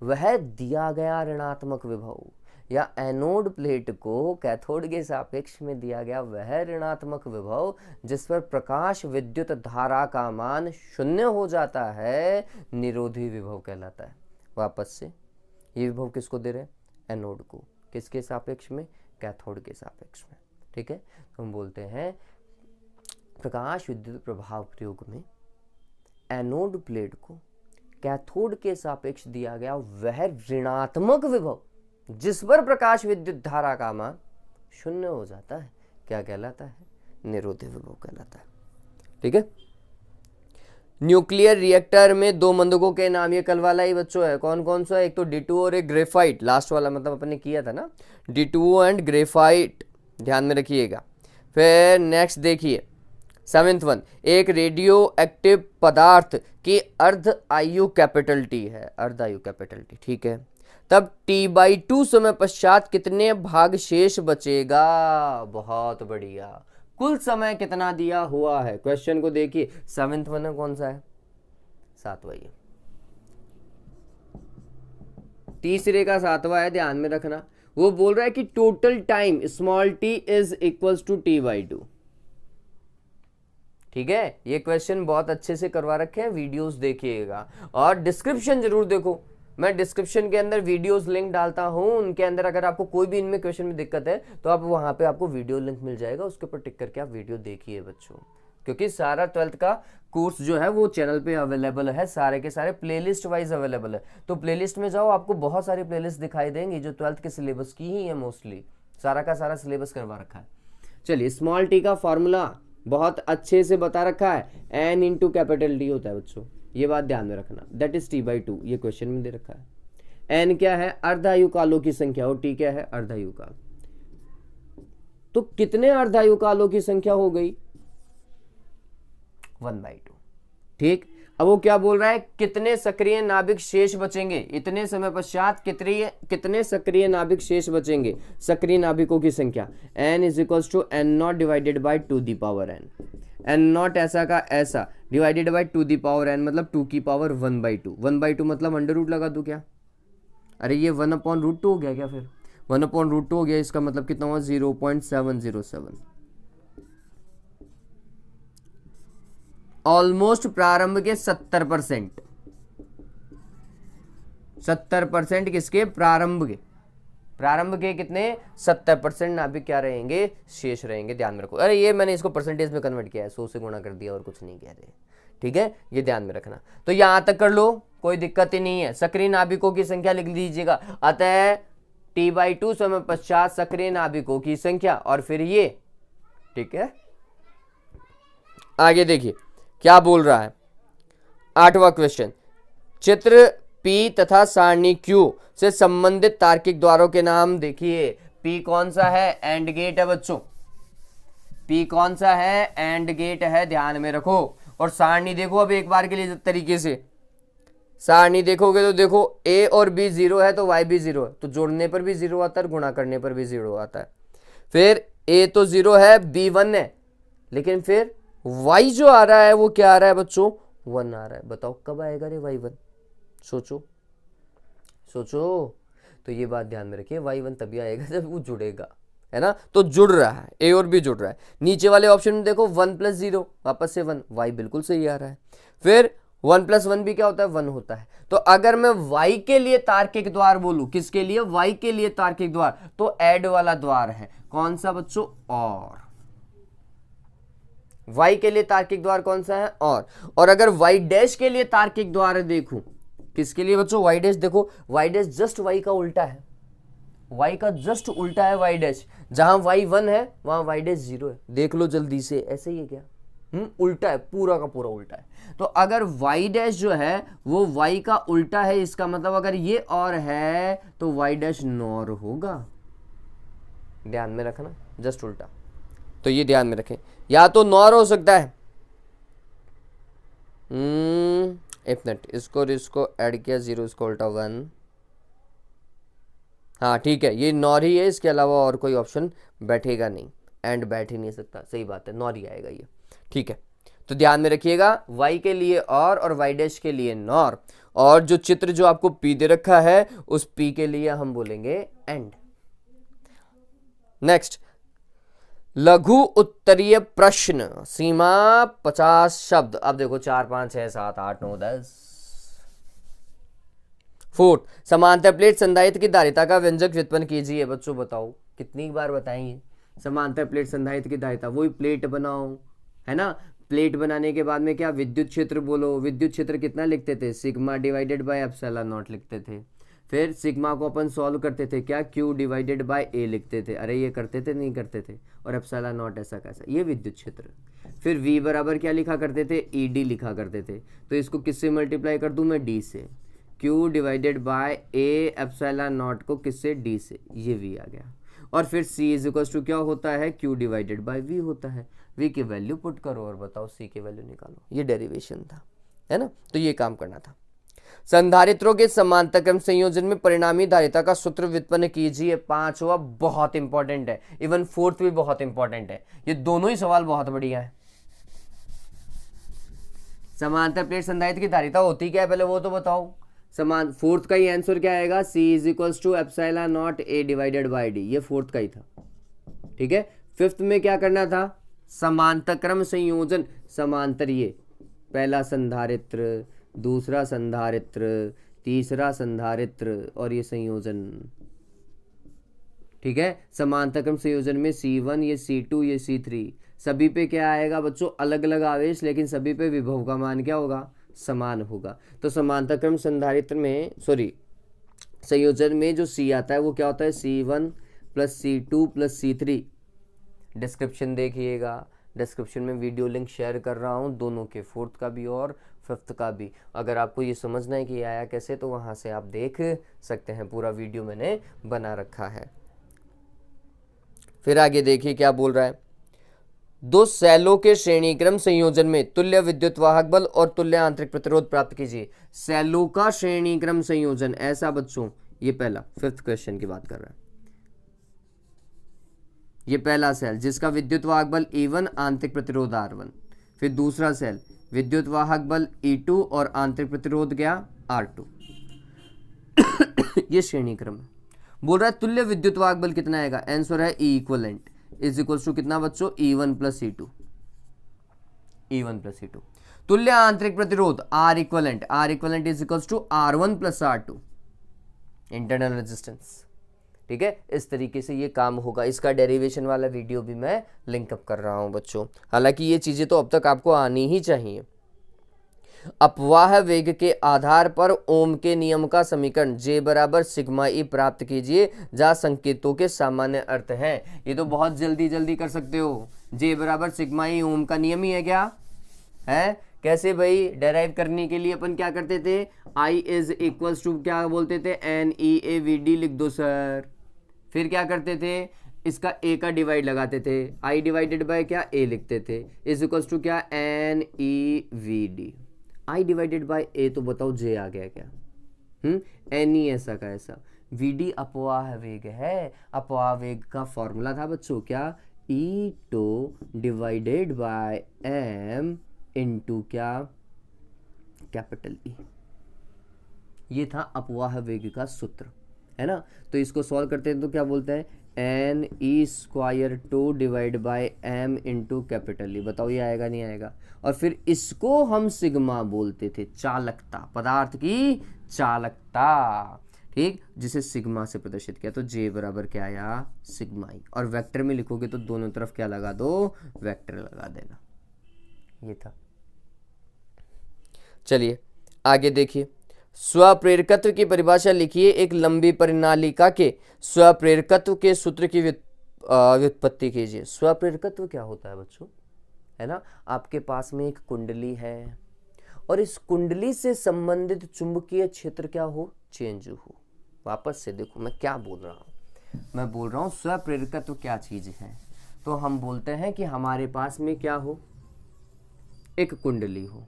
वह दिया गया ऋणात्मक विभव या एनोड प्लेट को कैथोड के सापेक्ष में दिया गया वह ऋणात्मक विभव जिस पर प्रकाश विद्युत धारा का मान शून्य हो जाता है, निरोधी विभव कहलाता है। वापस से ये विभव किसको दे रहे हैं? एनोड को। किसके सापेक्ष में? कैथोड के सापेक्ष में। ठीक है, तो हम बोलते हैं प्रकाश विद्युत प्रभाव प्रयोग में एनोड प्लेट को कैथोड के सापेक्ष दिया गया वह ऋणात्मक विभव जिस पर प्रकाश विद्युत धारा का मान शून्य हो जाता है, क्या कहलाता है? निरोधी विभव कहलाता है। ठीक है, न्यूक्लियर रिएक्टर में दो मंदकों के नाम, ये कल वाला ही बच्चों है। कौन कौन सा? एक तो D2O और एक ग्रेफाइट। लास्ट वाला मतलब अपने किया था ना, D2O एंड ग्रेफाइट, ध्यान में रखिएगा। फिर नेक्स्ट देखिए 7th वन, एक रेडियो एक्टिव पदार्थ की अर्ध आयु कैपिटल T है, अर्ध आयु कैपिटल T। ठीक है, तब T/2 समय पश्चात कितने भाग शेष बचेगा? बहुत बढ़िया। कुल समय कितना दिया हुआ है? क्वेश्चन को देखिए, 7th वन कौन सा है? 7वां। ये तीसरे का 7वां है, ध्यान में रखना। वो बोल रहा है कि total time small t is equals to T/2। ठीक है, ये क्वेश्चन बहुत अच्छे से करवा रखे हैं, वीडियोस देखिएगा और डिस्क्रिप्शन जरूर देखो। मैं डिस्क्रिप्शन के अंदर वीडियोस लिंक डालता हूं, उनके अंदर अगर आपको कोई भी इनमें क्वेश्चन में दिक्कत है तो आप वहां पे आपको वीडियो लिंक मिल जाएगा, उसके ऊपर टिक करके आप वीडियो देखिए बच्चों। क्योंकि सारा 12th का कोर्स जो है वो चैनल पे अवेलेबल है, सारे के सारे प्लेलिस्ट वाइज अवेलेबल है। तो प्लेलिस्ट में जाओ, आपको बहुत सारी प्लेलिस्ट दिखाई देंगी जो 12th के सिलेबस की ही है, मोस्टली सारा का सारा सिलेबस करवा रखा है। चलिए, स्मॉल टी का फॉर्मूला बहुत अच्छे से बता रखा है, एन इंटू कैपिटल डी होता है बच्चों, ये बात ध्यान में रखना। दैट इज T/2, ये क्वेश्चन में दे रखा है। एन क्या है? अर्धायु कालों की संख्या, और टी क्या है? अर्धायु काल। तो कितने अर्धायु कालों की संख्या हो गई? 1/2। ठीक, अब वो क्या बोल रहा है? कितने सक्रिय नाभिक शेष बचेंगे इतने समय पश्चात? कितने सक्रिय नाभिक शेष बचेंगे? सक्रिय नाभिकों की संख्या n is equals to n0 divided by 2 the power n। n0 ऐसा का ऐसा divided by 2 the power n, मतलब 2 की पावर 1/2। 1/2 मतलब अंडर रूट लगा दूं क्या? अरे ये 1/√2 हो गया क्या? फिर 1/√2 हो गया, इसका मतलब कितना हुआ? 0.707। ऑलमोस्ट प्रारंभ के 70%। 70% किसके? प्रारंभ के कितने? 70% नाभिक क्या रहेंगे? शेष रहेंगे। ध्यान में रखो। अरे ये मैंने इसको परसेंटेज में कन्वर्ट किया है, 100 से गुणा कर दिया और कुछ नहीं कह रहे। ठीक है, ये ध्यान में रखना। तो यहां तक कर लो, कोई दिक्कत ही नहीं है। सक्रिय नाभिकों की संख्या लिख लीजिएगा। अतः T/2 समय पश्चात सक्रिय नाभिकों की संख्या, और फिर ये। ठीक है, आगे देखिए क्या बोल रहा है। 8वां क्वेश्चन, चित्र P तथा सारणी Q से संबंधित तार्किक द्वारों के नाम देखिए। P कौन सा है? एंड गेट है बच्चों। P कौन सा है? एंड गेट है, ध्यान में रखो। और सारणी देखो अब एक बार के लिए तरीके से। सारणी देखोगे तो देखो A और B 0 है तो Y भी 0 है, तो जोड़ने पर भी 0 आता है, गुणा करने पर भी 0 आता है। फिर A तो 0 है, B 1 है, लेकिन फिर Y जो आ रहा है वो क्या आ रहा है बच्चों? 1 आ रहा है। बताओ कब आएगा रे Y1? सोचो। तो ये बात ध्यान में रखिए, Y1 तभी आएगा जब वो जुड़ेगा, है ना? तो जुड़ रहा है, A और B जुड़ रहा है। नीचे वाले ऑप्शन में देखो 1 + 0, वापस से 1, Y बिल्कुल सही आ रहा है। फिर 1 + 1 भी क्या होता है? 1 होता है। तो अगर मैं Y के लिए तार्किक द्वार बोलूं, किसके लिए? Y के लिए तार्किक द्वार, तो ऐड वाला द्वार है। कौन सा बच्चों? और। Y के लिए तार्किक द्वार कौन सा है? और अगर Y' के लिए तार्किक द्वार देखूं, किसके लिए बच्चों? Y' देखो, Y' जस्ट Y का उल्टा है। Y का जस्ट उल्टा है Y'। जहां Y 1 है वहां Y' 0 है। देख लो जल्दी से, ऐसे ही है क्या? उल्टा है, पूरा का पूरा उल्टा है। तो अगर y डैश जो है वो y का उल्टा है, इसका मतलब अगर ये और है तो y डैश नॉर होगा। ध्यान में रखना, जस्ट उल्टा। तो ये ध्यान में रखें, या तो नॉर हो सकता है, एक मिनट, इसको ऐड किया 0, इसको उल्टा 1। हाँ ठीक है, ये नॉर ही है, इसके अलावा और कोई ऑप्शन बैठेगा नहीं, एंड बैठ ही नहीं सकता, सही बात है, नॉर ही आएगा ये। ठीक है, तो ध्यान में रखिएगा, y के लिए और y डैश के लिए नॉर, और जो चित्र जो आपको p दे रखा है उस p के लिए हम बोलेंगे एंड। नेक्स्ट, लघु उत्तरीय प्रश्न, सीमा 50 शब्द। अब देखो 4 5 6 7 8 9 10। फोर्थ, समांतर प्लेट संधारित्र की धारिता का व्यंजक व्युत्पन्न कीजिए। बच्चों बताओ, कितनी बार बताएंगे? समांतर प्लेट संधारित्र की धारिता, वही प्लेट बनाओ, है ना। प्लेट बनाने के बाद में क्या, विद्युत क्षेत्र बोलो। विद्युत क्षेत्र कितना लिखते थे, sigma divided by epsilon not लिखते थे। फिर सिग्मा को अपन सॉल्व करते थे, क्या, Q डिवाइडेड बाय A लिखते थे। अरे ये करते थे, नहीं करते थे। और एप्सिलॉन नॉट ऐसा कैसा, ये विद्युत क्षेत्र। फिर V बराबर क्या लिखा करते थे, ED लिखा करते थे। तो इसको किससे मल्टीप्लाई कर दूं मैं, D से। Q divided by A epsilon not को किससे, D से, ये V आ गया। और फिर C इज इक्वल टू क्या होता है, Q डिवाइडेड बाय V होता है। V की वैल्यू पुट करो और बताओ C की वैल्यू निकालो। ये डेरिवेशन था, है ना। तो ये काम करना था। संधारित्रों के समांतर क्रम संयोजन में परिणामी धारिता का सूत्र व्युत्पन्न कीजिए। 5वां बहुत इंपॉर्टेंट है, इवन 4th भी बहुत इंपॉर्टेंट है। ये दोनों ही सवाल बहुत बढ़िया है। समांतर प्लेट संधारित्र की धारिता होती क्या है, पहले वो तो बताओ। समान 4th का ही आंसर क्या आएगा, C is equals to epsilon naught A divided by D। ये 4th का ही था, ठीक है। 5th में क्या करना था, समांतर क्रम संयोजन। समांतर, ये पहला संधारित्र, दूसरा संधारित्र, तीसरा संधारित्र, और ये संयोजन, ठीक है। समांतर क्रम संयोजन में C1, ये C2, ये C3, सभी पे क्या आएगा बच्चों, अलग अलग आवेश, लेकिन सभी पे विभव का मान क्या होगा, समान होगा। तो समांतर क्रम संधारित्र में, सॉरी, संयोजन में जो C आता है वो क्या होता है, C1 plus C2 plus C3। Description देखिएगा, डिस्क्रिप्शन में वीडियो लिंक शेयर कर रहा हूँ, दोनों के, 4th का भी और 5th का भी। अगर आपको ये समझना है कि आया कैसे, तो वहाँ से आप देख सकते हैं, पूरा वीडियो मैंने बना रखा है। फिर आगे देखिए क्या बोल रहा है, दो सेलों के श्रेणीक्रम संयोजन में तुल्य विद्युत वाहक बल और तुल्य आंतरिक प्रतिरोध प्राप्त कीजिए। सेलों का श्रेणीक्रम संयोजन, ऐसा बच्चों, ये पहला 5th क्वेश्चन की बात कर रहा है। ये पहला सेल जिसका विद्युत वाहक बल E1, आंतरिक प्रतिरोध R1। फिर दूसरा सेल विद्युत वाहक बल E2 और आंतरिक प्रतिरोध क्या, R2। ये श्रेणी क्रम है। बोल रहा है तुल्य विद्युत वाहक बल कितना आएगा, आंसर है E equivalent is equal to कितना बच्चों, E1 plus E2। E1 plus E2। तुल्य आंतरिक प्रतिरोध R equivalent is equal to R1 plus R2, internal resistance, ठीक है। इस तरीके से ये काम होगा। इसका डेरिवेशन वाला वीडियो भी मैं लिंकअप कर रहा हूं बच्चों। हालांकि ये चीजें तो अब तक आपको आनी ही चाहिए। अपवाह वेग के आधार पर ओम के नियम का समीकरण J बराबर सिग्मा E प्राप्त कीजिए, जहां संकेतों के सामान्य अर्थ हैं। ये तो बहुत जल्दी कर सकते हो। J बराबर सिग्मा E ओम का नियम ही है क्या, है। कैसे भाई, डेराइव करने के लिए अपन क्या करते थे, I इज इक्वल्स टू क्या बोलते थे, NEAVD लिख दो सर। फिर क्या करते थे, इसका A का डिवाइड लगाते थे, I डिवाइडेड बाय क्या, A लिखते थे, इज इक्वल्स टू क्या, NEVD। I divided bye A, तो बताओ J आ गया क्या, NE ऐसा का ऐसा। VD अपवाह वेग है। अपवाह वेग का फॉर्मूला था बच्चों क्या, E2 divided by M into क्या, कैपिटल E। ये था अपवाह वेग का सूत्र, है ना। तो इसको सॉल्व करते हैं तो क्या बोलते हैं, NE² divide by M into capital E। बताओ ये आएगा नहीं आएगा। और फिर इसको हम सिग्मा बोलते थे, चालकता, पदार्थ की चालकता, ठीक, जिसे सिग्मा से प्रदर्शित किया। तो J बराबर क्या आया, सिग्मा E। और वेक्टर में लिखोगे तो दोनों तरफ क्या लगा दो, वेक्टर लगा देना। ये था। चलिए आगे देखिए, स्वप्रेरकत्व की परिभाषा लिखिए। एक लंबी परिनालिका के स्वप्रेरकत्व के सूत्र की व्युत्पत्ति कीजिए। स्वप्रेरकत्व क्या होता है बच्चों, है ना, आपके पास में एक कुंडली है और इस कुंडली से संबंधित चुंबकीय क्षेत्र क्या हो, चेंज हो। वापस से देखो मैं क्या बोल रहा हूँ, मैं बोल रहा हूँ स्वप्रेरकत्व क्या चीज है। तो हम बोलते हैं कि हमारे पास में क्या हो, एक कुंडली हो,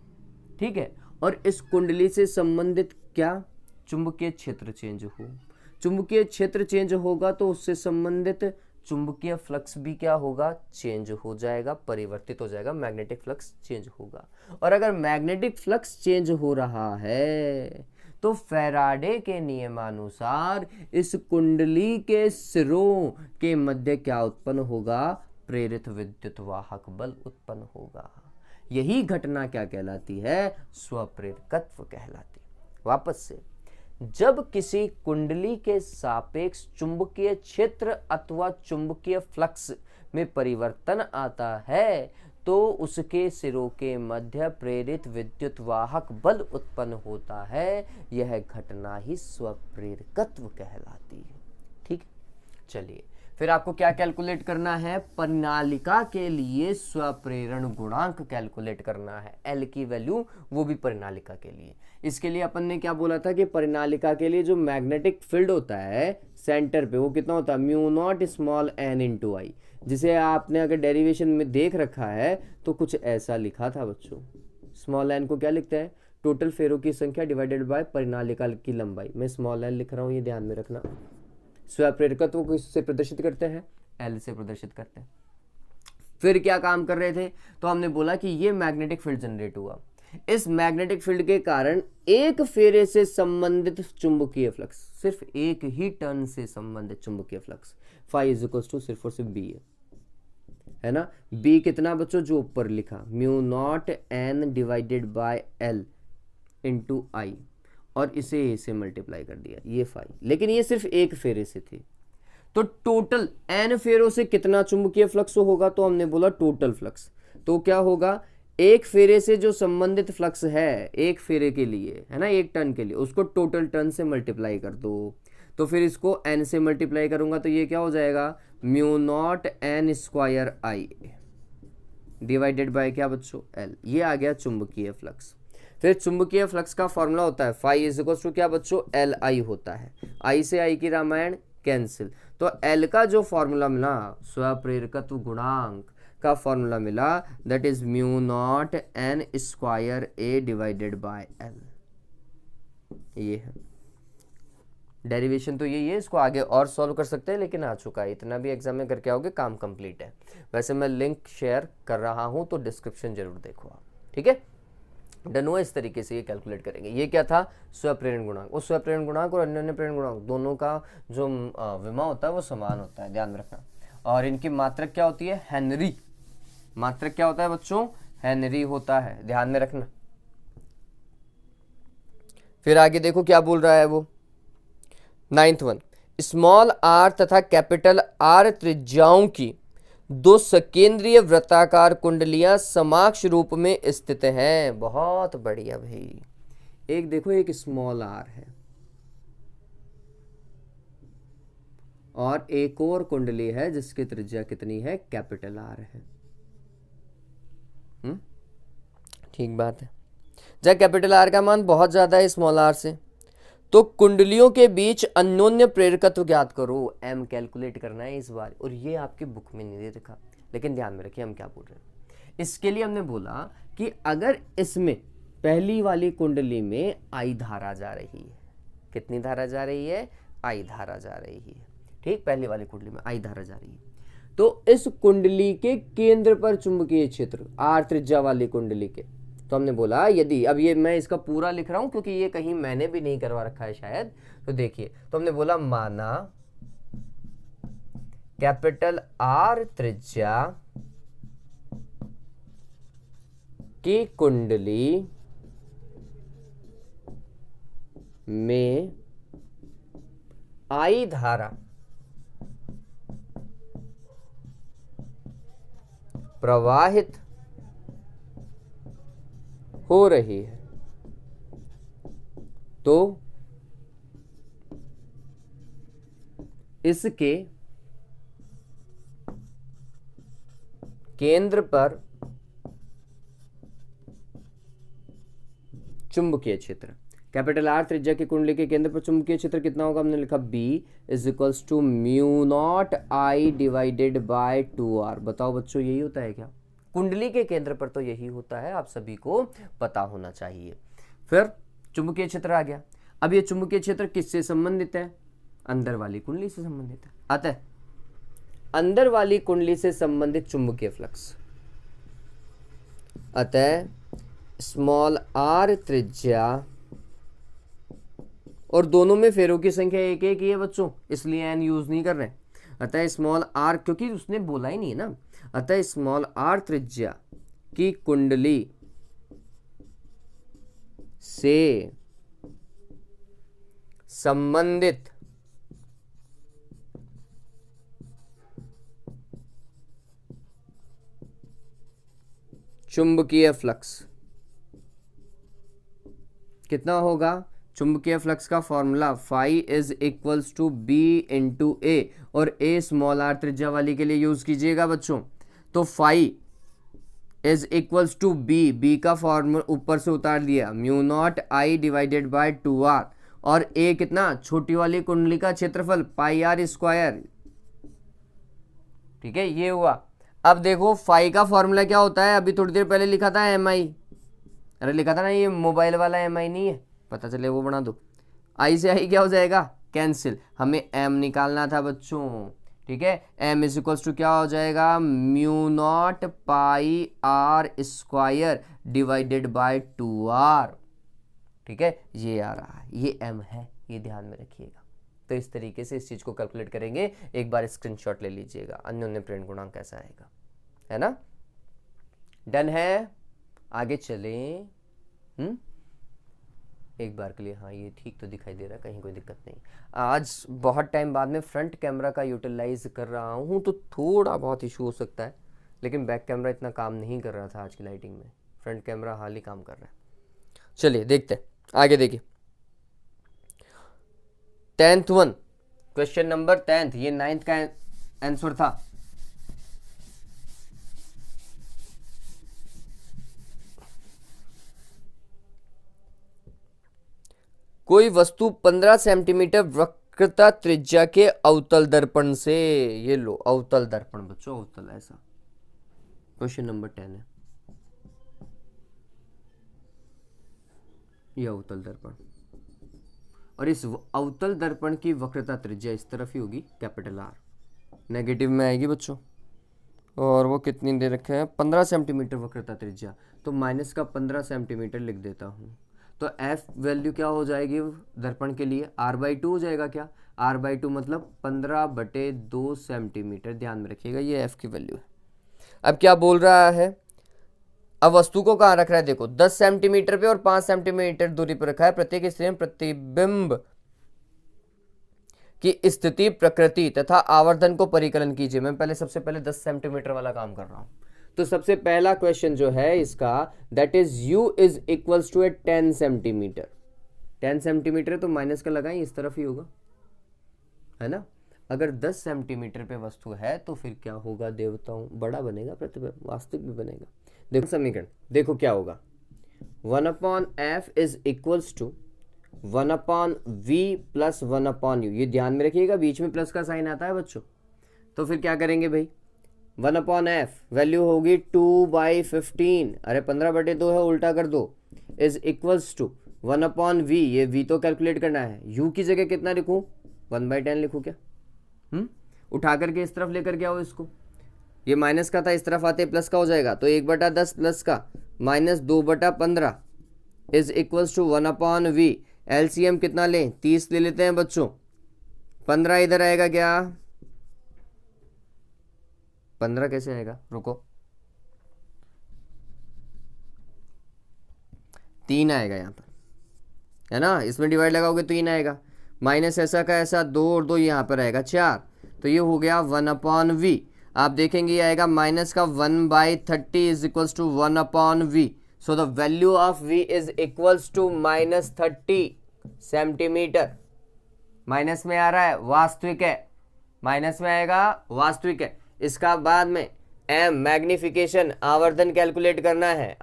ठीक है, और इस कुंडली से संबंधित क्या, चुंबकीय क्षेत्र चेंज हो। चुंबकीय क्षेत्र चेंज होगा तो उससे संबंधित चुंबकीय फ्लक्स भी क्या होगा, चेंज हो जाएगा, परिवर्तित हो जाएगा, मैग्नेटिक फ्लक्स चेंज होगा। और अगर मैग्नेटिक फ्लक्स चेंज हो रहा है तो फैराडे के नियमानुसार इस कुंडली के सिरों के मध्य क्या उत्पन्न होगा, प्रेरित विद्युत वाहक बल उत्पन्न होगा। यही घटना क्या कहलाती है, स्वप्रेरकत्व कहलाती है। वापस से, जब किसी कुंडली के सापेक्ष चुंबकीय क्षेत्र अथवा चुंबकीय फ्लक्स में परिवर्तन आता है तो उसके सिरों के मध्य प्रेरित विद्युत वाहक बल उत्पन्न होता है। यह घटना ही स्वप्रेरकत्व कहलाती है। ठीक, चलिए फिर आपको क्या कैलकुलेट करना है, परिनालिका के लिए स्वप्रेरण गुणांक कैलकुलेट करना है, एल की वैल्यू, वो भी परिनालिका के लिए। इसके लिए अपन ने क्या बोला था कि परिनालिका के लिए जो मैग्नेटिक फील्ड होता है सेंटर पे, वो कितना होता है, mu naught small n into I, जिसे आपने अगर डेरिवेशन में देख रखा है तो कुछ ऐसा लिखा था बच्चों। स्मॉल एन को क्या लिखता है, टोटल फेरों की संख्या डिवाइडेड बाय परिनालिका की लंबाई। मैं स्मॉल एन लिख रहा हूँ, ये ध्यान में रखना। स्वप्रेरकत्व को इससे प्रदर्शित करते हैं, एल से प्रदर्शित करते हैं। फिर क्या काम कर रहे थे, तो हमने बोला कि ये मैग्नेटिक फील्ड जनरेट हुआ। इस मैग्नेटिक फील्ड के कारण एक फेरे से संबंधित चुंबकीय फ्लक्स, सिर्फ एक ही टर्न से संबंधित चुंबकीय flux phi is equal to सिर्फ और सिर्फ बी है ना। बी कितना बच्चों, जो ऊपर लिखा, mu naught n divided by L into I, और इसे से मल्टीप्लाई कर दिया, ये फाई। लेकिन ये सिर्फ एक फेरे से थी, तो टोटल एन फेरों से कितना चुंबकीय फ्लक्स होगा, तो हमने बोला टोटल फ्लक्स। तो क्या होगा, एक फेरे से जो संबंधित फ्लक्स है एक फेरे के लिए, है ना, एक टर्न के लिए, उसको टोटल टर्न से मल्टीप्लाई कर दो। तो फिर इसको एन से मल्टीप्लाई करूंगा तो ये क्या हो जाएगा, म्यू नॉट एन स्क्वायर आई डिवाइडेड बाय क्या बच्चों, एल। ये आ गया चुंबकीय फ्लक्स। फिर चुंबकीय फ्लक्स का फॉर्मूला होता है फाई इज इक्वल टू क्या बच्चों, एल आई होता है। आई से आई की रामायण कैंसिल, तो एल का जो फॉर्मूला मिला, स्वप्रेरकत्व गुणांक का फॉर्मूला मिला, that is mu naught N square A divided by L. ये है डेरिवेशन, तो यही है। इसको आगे और सॉल्व कर सकते हैं, लेकिन आ चुका है, इतना भी एग्जाम में करके आओगे, काम कंप्लीट है। वैसे मैं लिंक शेयर कर रहा हूं तो डिस्क्रिप्शन जरूर देखो आप, ठीक है। डन हुआ, इस तरीके से ये कैलकुलेट करेंगे। ये क्या था, स्वप्रेरण गुणांक। उस स्वप्रेरण गुणांक और अन्योन्य प्रेरण गुणांक दोनों का जो विमा होता है वो समान होता है, ध्यान में रखना। और इनकी मात्रक क्या होती है, हेनरी। मात्रक क्या होता है बच्चों, हेनरी होता है, ध्यान में रखना। फिर आगे देखो क्या बोल रहा है वो, 9th वन, स्मॉल आर तथा कैपिटल आर त्रिज्याओं की दो सकेंद्रीय वृत्ताकार कुंडलियां समाक्ष रूप में स्थित हैं। बहुत बढ़िया भाई। एक देखो, एक स्मॉल आर है और एक और कुंडली है जिसकी त्रिज्या कितनी है, कैपिटल आर है। ठीक बात है। जब कैपिटल आर का मान बहुत ज्यादा है स्मॉल आर से, तो कुंडलियों के बीच अन्योन्य प्रेरकत्व ज्ञात करो। एम कैलकुलेट करना है इस बार, और ये आपके बुक में नहीं दे रखा, लेकिन ध्यान में रखिए हम क्या बोल रहे हैं। इसके लिए हमने बोला कि अगर इसमें पहली वाली कुंडली में आई धारा जा रही है, कितनी धारा जा रही है, आई धारा जा रही है, ठीक, पहली वाली कुंडली में आई धारा जा रही है, तो इस कुंडली के केंद्र पर चुंबकीय क्षेत्र, आर त्रिज्या वाली कुंडली के, तो हमने बोला यदि, अब ये मैं इसका पूरा लिख रहा हूं क्योंकि ये कहीं मैंने भी नहीं करवा रखा है शायद, तो देखिए, तो हमने बोला माना कैपिटल आर त्रिज्या की कुंडली में आई धारा प्रवाहित हो रही है, तो इसके केंद्र पर चुंबकीय क्षेत्र। कैपिटल आर त्रिज्या की कुंडली के केंद्र पर चुंबकीय क्षेत्र कितना होगा, हमने लिखा B is equals to mu naught I divided by 2R। बताओ बच्चों यही होता है क्या? कुंडली के केंद्र पर तो यही होता है, आप सभी को पता होना चाहिए। फिर चुंबकीय क्षेत्र आ गया। अब ये चुंबकीय क्षेत्र किससे संबंधित है? अंदर वाली कुंडली से संबंधित है। अतः अंदर वाली कुंडली से संबंधित चुंबकीय फ्लक्स, अतः स्मॉल r त्रिज्या, और दोनों में फेरों की संख्या एक एक ही है बच्चों, इसलिए n यूज नहीं कर रहे। अतः स्मॉल r, क्योंकि उसने बोला ही नहीं है ना, अतः स्मॉल r त्रिज्या की कुंडली से संबंधित चुंबकीय फ्लक्स कितना होगा? चुंबकीय फ्लक्स का formula phi is equals to B into A, और ए स्मॉल आर त्रिज्या वाली के लिए यूज कीजिएगा बच्चों। तो phi is equals to B, B का फॉर्मूला ऊपर से उतार दिया, mu naught I divided by 2R, और ए कितना? छोटी वाली कुंडली का क्षेत्रफल पाई आर स्क्वायर। ठीक है, ये हुआ। अब देखो फाई का फॉर्मूला क्या होता है, अभी थोड़ी देर पहले लिखा था एम आई, अरे लिखा था ना, ये मोबाइल वाला एम आई नहीं है, पता चले वो बना दो। आई से आई क्या हो जाएगा? कैंसिल। हमें एम निकालना था बच्चों। ठीक है, एम इज इक्वल्स टू क्या हो जाएगा? Mu naught pi r square divided by 2R। ठीक है, ये आ रहा है, ये एम है, ये ध्यान में रखिएगा। तो इस तरीके से इस चीज को कैलकुलेट करेंगे। एक बार स्क्रीनशॉट ले लीजिएगा, अन्योन्य प्रेरण गुणांक कैसा आएगा, है ना? डन है, आगे चलें। एक बार के लिए, हाँ ये ठीक तो दिखाई दे रहा है, कहीं कोई दिक्कत नहीं। आज बहुत टाइम बाद में फ्रंट कैमरा का यूटिलाइज कर रहा हूँ, तो थोड़ा बहुत इशू हो सकता है, लेकिन बैक कैमरा इतना काम नहीं कर रहा था आज की लाइटिंग में, फ्रंट कैमरा हाल ही काम कर रहा है। चलिए देखते हैं, आगे देखिए। 10th one, question number 10th, ये 9th का आंसर था। कोई वस्तु 15 सेंटीमीटर वक्रता त्रिज्या के अवतल दर्पण से, ये लो अवतल दर्पण बच्चों, अवतल ऐसा, क्वेश्चन नंबर 10 है, ये अवतल दर्पण, और इस अवतल दर्पण की वक्रता त्रिज्या इस तरफ ही होगी, कैपिटल आर, नेगेटिव में आएगी बच्चों, और वो कितनी दे रखे हैं? 15 सेंटीमीटर वक्रता त्रिज्या, तो माइनस का 15 सेंटीमीटर लिख देता हूँ। तो एफ वैल्यू क्या हो जाएगी दर्पण के लिए? r/2 हो जाएगा क्या? r/2 मतलब 15/2 सेंटीमीटर, ध्यान में रखिएगा, ये एफ की वैल्यू है। अब क्या बोल रहा है? अब वस्तु को कहाँ रख रहा है? देखो 10 सेंटीमीटर पे और 5 सेंटीमीटर दूरी पर रखा है। प्रत्येक स्थिति में प्रतिबिंब की स्थिति, प्रकृति तथा आवर्धन को परिकलन कीजिए। मैं पहले सबसे पहले 10 सेंटीमीटर वाला काम कर रहा हूं। तो सबसे पहला क्वेश्चन जो है इसका, that is u is equals to 10 centimetre. 10 centimetre तो माइनस का लगाएं, इस तरफ ही होगा, है ना? अगर 10 सेंटीमीटर पे वस्तु है तो फिर क्या होगा देवताओं? बड़ा बनेगा प्रतिबिंब, वास्तविक भी बनेगा। देखो समीकरण, देखो क्या होगा, 1/f is equals to 1/v plus 1/u। ये ध्यान में रखिएगा, बीच में प्लस का साइन आता है बच्चों। तो फिर क्या करेंगे भाई, 1/f वैल्यू होगी 2/15, अरे 15/2 है, उल्टा कर दो, इज इक्वल्स टू 1/v, ये v तो कैलकुलेट करना है, u की जगह कितना लिखूं? 1/10 लिखूं क्या? उठा करके इस तरफ लेकर के आओ इसको, ये माइनस का था, इस तरफ आते प्लस का हो जाएगा, तो 1/10 प्लस का minus 2/15 is equals to 1/v। LCM कितना लें? 30 ले लेते हैं बच्चों। 15 इधर आएगा क्या? 15 कैसे आएगा? रुको, 3 आएगा यहाँ पर, है ना? इसमें डिवाइड लगाओगे तो 3 आएगा, माइनस ऐसा का ऐसा, 2 और 2 यहाँ पर आएगा 4, तो ये हो गया 1/v। आप देखेंगे ये आएगा माइनस का 1/30 is equals to 1/v। So the value of v is equals to -30 centimetre. Minus में आ रहा है, वास्तविक है, माइनस में आएगा, वास्तविक है। इसका बाद में m मैग्निफिकेशन, आवर्धन कैलकुलेट करना है।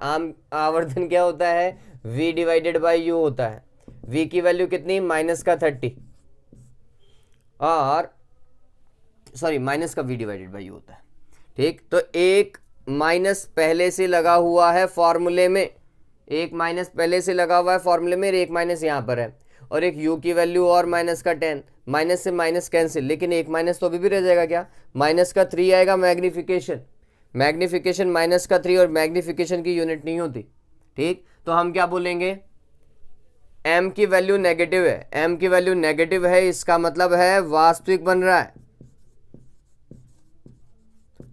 आवर्धन क्या होता है? v डिवाइडेड बाई u होता है। v की वैल्यू कितनी, माइनस का 30, और सॉरी माइनस का v डिवाइडेड बाई u होता है। ठीक, तो एक माइनस पहले से लगा हुआ है फॉर्मूले में, एक माइनस पहले से लगा हुआ है फॉर्मूले में, एक माइनस यहाँ पर है, और एक u की वैल्यू और माइनस का 10, माइनस से माइनस कैंसिल, लेकिन एक माइनस तो अभी भी रह जाएगा, क्या माइनस का 3 आएगा, मैग्निफिकेशन, मैग्निफिकेशन माइनस का 3, और मैग्निफिकेशन की यूनिट नहीं होती। ठीक, तो हम क्या बोलेंगे, m की वैल्यू नेगेटिव है, m की वैल्यू नेगेटिव है, इसका मतलब है वास्तविक बन रहा है,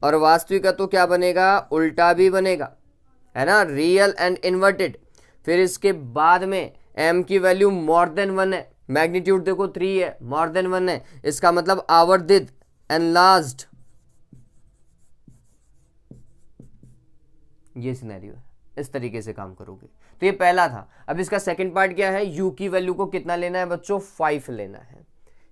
और वास्तविक का तो क्या बनेगा, उल्टा भी बनेगा, है ना, रियल एंड इन्वर्टेड। फिर इसके बाद में m की वैल्यू मोर देन 1 है, मैग्नीट्यूड देखो 3 है, मोर देन 1 है, इसका मतलब आवर्धित, एनलार्ज्ड, ये सिनेरियो है। इस तरीके से काम करोगे। तो ये पहला था। अब इसका सेकंड पार्ट क्या है, u की वैल्यू को कितना लेना है बच्चों, 5 लेना है।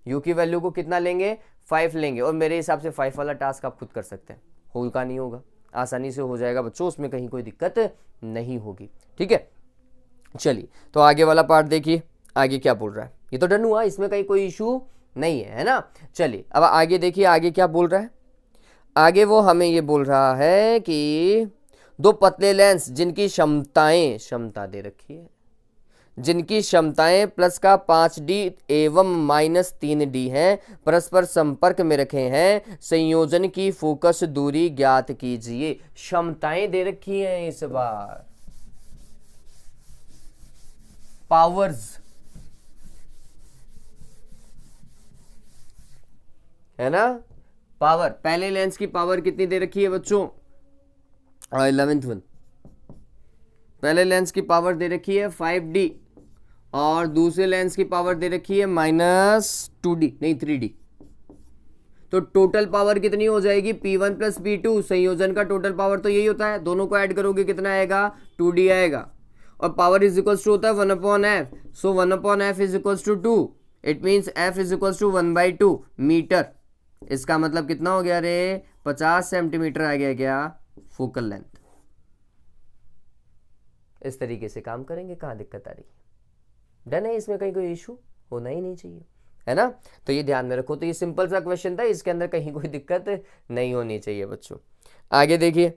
u की वैल्यू को कितना लेंगे, 5 लेंगे, और मेरे हिसाब से 5 वाला टास्क आप खुद कर सकते हैं, होगा नहीं होगा, आसानी से हो जाएगा बच्चों, उसमें कहीं कोई दिक्कत नहीं होगी। ठीक है, चलिए तो आगे वाला पार्ट देखिए, आगे क्या बोल रहा है। ये तो डन हुआ, इसमें कहीं कोई इशू नहीं है, है ना। चलिए अब आगे देखिए, आगे क्या बोल रहा है। आगे वो हमें ये बोल रहा है कि दो पतले लेंस जिनकी क्षमता दे रखी है, जिनकी क्षमताएं प्लस का 5d एवं माइनस 3d है, परस्पर संपर्क में रखे हैं, संयोजन की फोकस दूरी ज्ञात कीजिए। क्षमताएं दे रखी हैं, इस बार पावर्स, है ना, पावर, पहले लेंस की पावर कितनी दे रखी है बच्चों, 11th वन, पहले लेंस की पावर दे रखी है 5d, और दूसरे लेंस की पावर दे रखी है -2d, नहीं 3d। तो टोटल पावर कितनी हो जाएगी, P1 प्लस P2, संयोजन का टोटल पावर तो यही होता है, दोनों को ऐड करोगे कितना आएगा, 2d आएगा, और पावर इज इक्वल्स टू होता है 1/f, so 1/f is equals to 2, it means f is equals to 1/2 metre. इसका मतलब कितना हो गया रे, 50 सेंटीमीटर आ गया क्या, फोकल लेंथ। इस तरीके से काम करेंगे, कहाँ दिक्कत आ रही है, डन है, इसमें कहीं कोई इशू होना ही नहीं चाहिए, है ना। तो ये ध्यान में रखो, तो ये सिंपल सा क्वेश्चन था, इसके अंदर कहीं कोई दिक्कत नहीं होनी चाहिए बच्चों। आगे देखिए,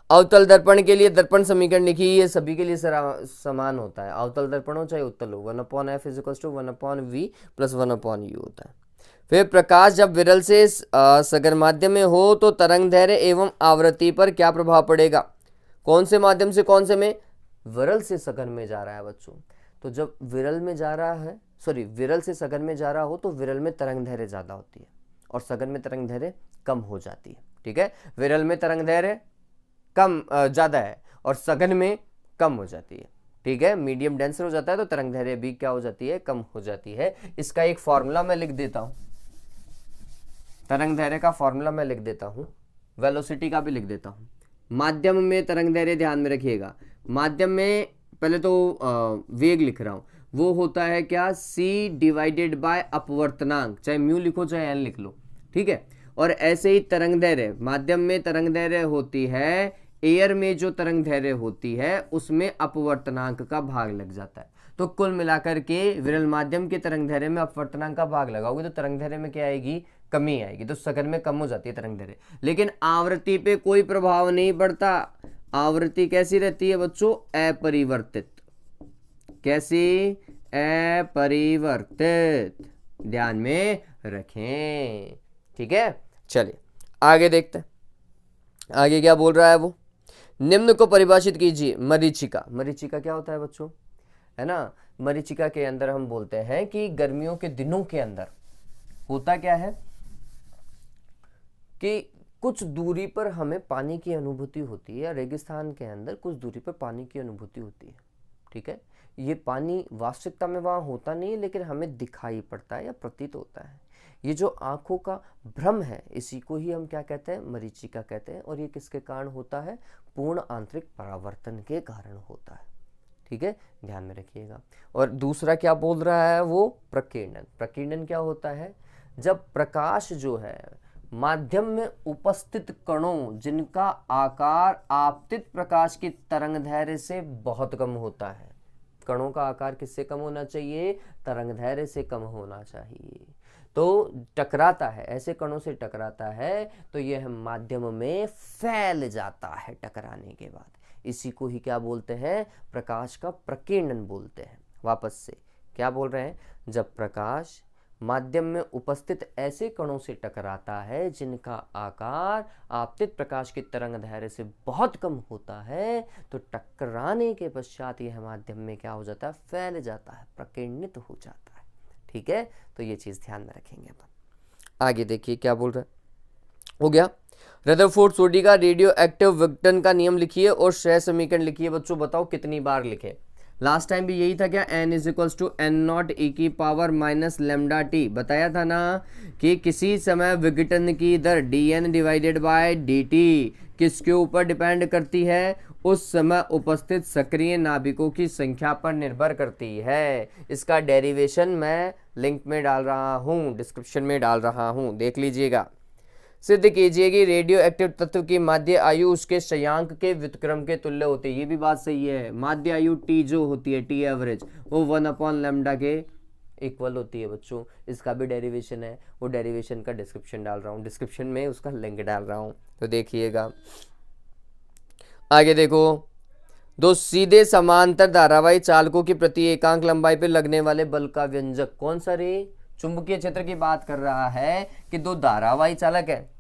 अवतल दर्पण के लिए दर्पण समीकरण लिखिए, ये सभी के लिए समान होता है, अवतल दर्पण हो चाहे उत्तल हो, 1/f is equal to 1/v plus 1/u होता है। फिर प्रकाश जब विरल से सघन माध्यम में हो तो तरंग दैर्घ्य एवं आवृत्ति पर क्या प्रभाव पड़ेगा, कौन से माध्यम से कौन से में, विरल से सघन में जा रहा है बच्चों, तो जब विरल में जा रहा है, सॉरी विरल से सघन में जा रहा हो तो विरल में तरंग दैर्घ्य ज्यादा होती है और सघन में तरंग दैर्घ्य कम हो जाती है। ठीक है, विरल में तरंग दैर्घ्य कम ज्यादा है और सघन में कम हो जाती है। ठीक है, मीडियम डेंसर हो जाता है तो तरंग दैर्घ्य भी क्या हो जाती है, कम हो जाती है। इसका एक फॉर्मूला मैं लिख देता हूं, तरंग दैर्घ्य का फॉर्मूला मैं लिख देता हूं, वेलोसिटी का भी लिख देता हूं। माध्यम में तरंग दैर्घ्य ध्यान में रखिएगा, माध्यम में पहले तो वेग लिख रहा हूं, वो होता है क्या, c डिवाइडेड बाय अपवर्तनांक, चाहे म्यू लिखो चाहे n लिख लो। ठीक है, और ऐसे ही तरंग दैर्घ्य, माध्यम में तरंग दैर्घ्य होती है, एयर में जो तरंग दैर्घ्य होती है उसमें अपवर्तनांक का भाग लग जाता है। तो कुल मिलाकर के विरल माध्यम के तरंग दैर्घ्य में अपवर्तनांक का भाग लगाओगे तो तरंग दैर्घ्य में क्या आएगी, कमी आएगी, तो सघन में कम हो जाती है तरंग दैर्घ्य। लेकिन आवृत्ति पे कोई प्रभाव नहीं पड़ता, आवृत्ति कैसी रहती है बच्चों, अपरिवर्तित, कैसी, अपरिवर्तित, ध्यान में रखें। ठीक है, चलिए आगे देखते हैं, आगे क्या बोल रहा है वो, निम्न को परिभाषित कीजिए। मरीचिका, मरीचिका क्या होता है बच्चों, है ना, मरीचिका के अंदर हम बोलते हैं कि गर्मियों के दिनों के अंदर होता क्या है कि कुछ दूरी पर हमें पानी की अनुभूति होती है, रेगिस्तान के अंदर कुछ दूरी पर पानी की अनुभूति होती है। ठीक है, ये पानी वास्तविकता में वहाँ होता नहीं है लेकिन हमें दिखाई पड़ता है या प्रतीत होता है। ये जो आंखों का भ्रम है इसी को ही हम क्या कहते हैं, मरीचिका कहते हैं, और ये किसके कारण होता है, पूर्ण आंतरिक परावर्तन के कारण होता है। ठीक है, ध्यान में रखिएगा। और दूसरा क्या बोल रहा है वो, प्रकीर्णन। प्रकीर्णन क्या होता है, जब प्रकाश जो है माध्यम में उपस्थित कणों जिनका आकार आपतित प्रकाश की तरंगदैर्घ्य से बहुत कम होता है। कणों का आकार किससे कम होना चाहिए? तरंगदैर्घ्य से कम होना चाहिए। तो टकराता है, ऐसे कणों से टकराता है तो यह माध्यम में फैल जाता है टकराने के बाद। इसी को ही क्या बोलते हैं? प्रकाश का प्रकीर्णन बोलते हैं। वापस से क्या बोल रहे हैं? जब प्रकाश माध्यम में उपस्थित ऐसे कणों से टकराता है जिनका आकार आपतित प्रकाश की तरंगदैर्घ्य से बहुत कम होता है, तो टकराने के पश्चात यह माध्यम में क्या हो जाता है? फैल जाता है, प्रकीर्णित हो जाता है। ठीक है, तो ये चीज ध्यान में रखेंगे अपन। आगे देखिए क्या बोल रहा है। हो गया। रदरफोर्ड सोडी का रेडियो एक्टिव विघटन का नियम लिखिए और श्रेय समीकरण लिखिए। बच्चों बताओ कितनी बार लिखे? लास्ट टाइम भी यही था क्या? n is to N naught e की पावर माइनस लेमडा टी। बताया था ना कि किसी समय विघटन की दर dn डिवाइडेड बाय dt किसके ऊपर डिपेंड करती है? उस समय उपस्थित सक्रिय नाभिकों की संख्या पर निर्भर करती है। इसका डेरिवेशन मैं लिंक में डाल रहा हूँ, डिस्क्रिप्शन में डाल रहा हूँ, देख लीजिएगा। सिद्ध कीजिए कि रेडियो एक्टिव तत्व की माध्य आयु उसके क्षयांक के व्युत्क्रम के तुल्य होती है। ये भी बात सही है। माध्य आयु टी जो होती है, टी एवरेज, वो 1/λ के इक्वल होती है बच्चों। इसका भी डेरिवेशन है, वो डेरिवेशन का डिस्क्रिप्शन डाल रहा हूँ, डिस्क्रिप्शन में उसका लिंक डाल रहा हूँ, तो देखिएगा। आगे देखो, दो सीधे समांतर धारावाही चालकों की प्रति एकांक लंबाई पर लगने वाले बल का व्यंजक कौन सा रे? चुंबकीय क्षेत्र की बात कर रहा है कि दो धारावाही चालक है।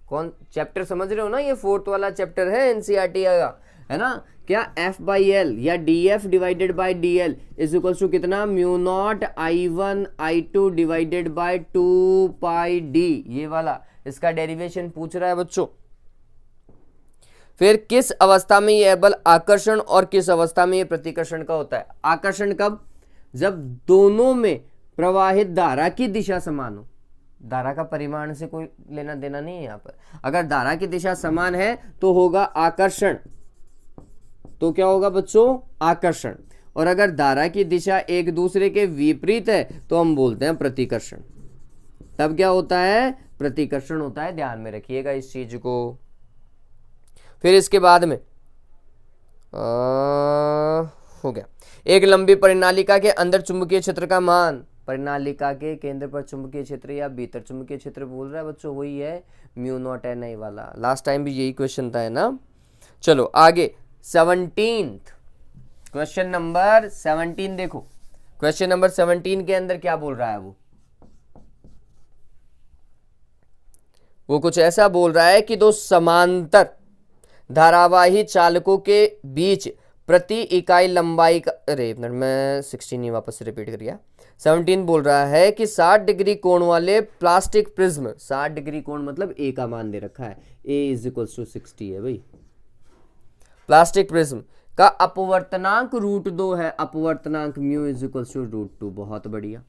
कौन चैप्टर समझ रहे हो ना? ये 4th वाला चैप्टर है एनसीईआरटी का, है ना? क्या F/L या DF divided by DL is equal to कितना? μ0 I1 I2 divided by 2πD, ये वाला इसका डेरिवेशन पूछ रहा है बच्चों। फिर किस अवस्था में यह बल आकर्षण और किस अवस्था में यह प्रतिकर्षण का होता है? आकर्षण कब? जब दोनों में प्रवाहित धारा की दिशा समान हो। धारा का परिमाण से कोई लेना देना नहीं है यहां पर। अगर धारा की दिशा समान है तो होगा आकर्षण। तो क्या होगा बच्चों? आकर्षण। और अगर धारा की दिशा एक दूसरे के विपरीत है तो हम बोलते हैं प्रतिकर्षण। तब क्या होता है? प्रतिकर्षण होता है। ध्यान में रखिएगा इस चीज को। फिर इसके बाद में हो गया, एक लंबी परिनालिका के अंदर चुंबकीय क्षेत्र का मान। परिनालिका के केंद्र पर चुंबकीय क्षेत्र या भीतर चुंबकीय क्षेत्र बोल रहा है बच्चों, वही है μ0 Ni वाला। लास्ट टाइम भी यही क्वेश्चन था, है ना? चलो आगे 17th क्वेश्चन नंबर 17 देखो। क्वेश्चन नंबर 17 के अंदर क्या बोल रहा है? वो कुछ ऐसा बोल रहा है कि दो समांतर धारावाही चालकों के बीच प्रति इकाई लंबाई का, अरे मैं 16 ही वापस रिपीट कर गया। 17 बोल रहा है कि 60 डिग्री कोण वाले प्लास्टिक प्रिज्म, 60 डिग्री कोण मतलब ए का मान दे रखा है, ए इज इक्वल टू 60 है भाई। प्लास्टिक प्रिज्म का अपवर्तनांक √2 है। अपवर्तनांक म्यू इज इक्वल टू √2। बहुत बढ़िया।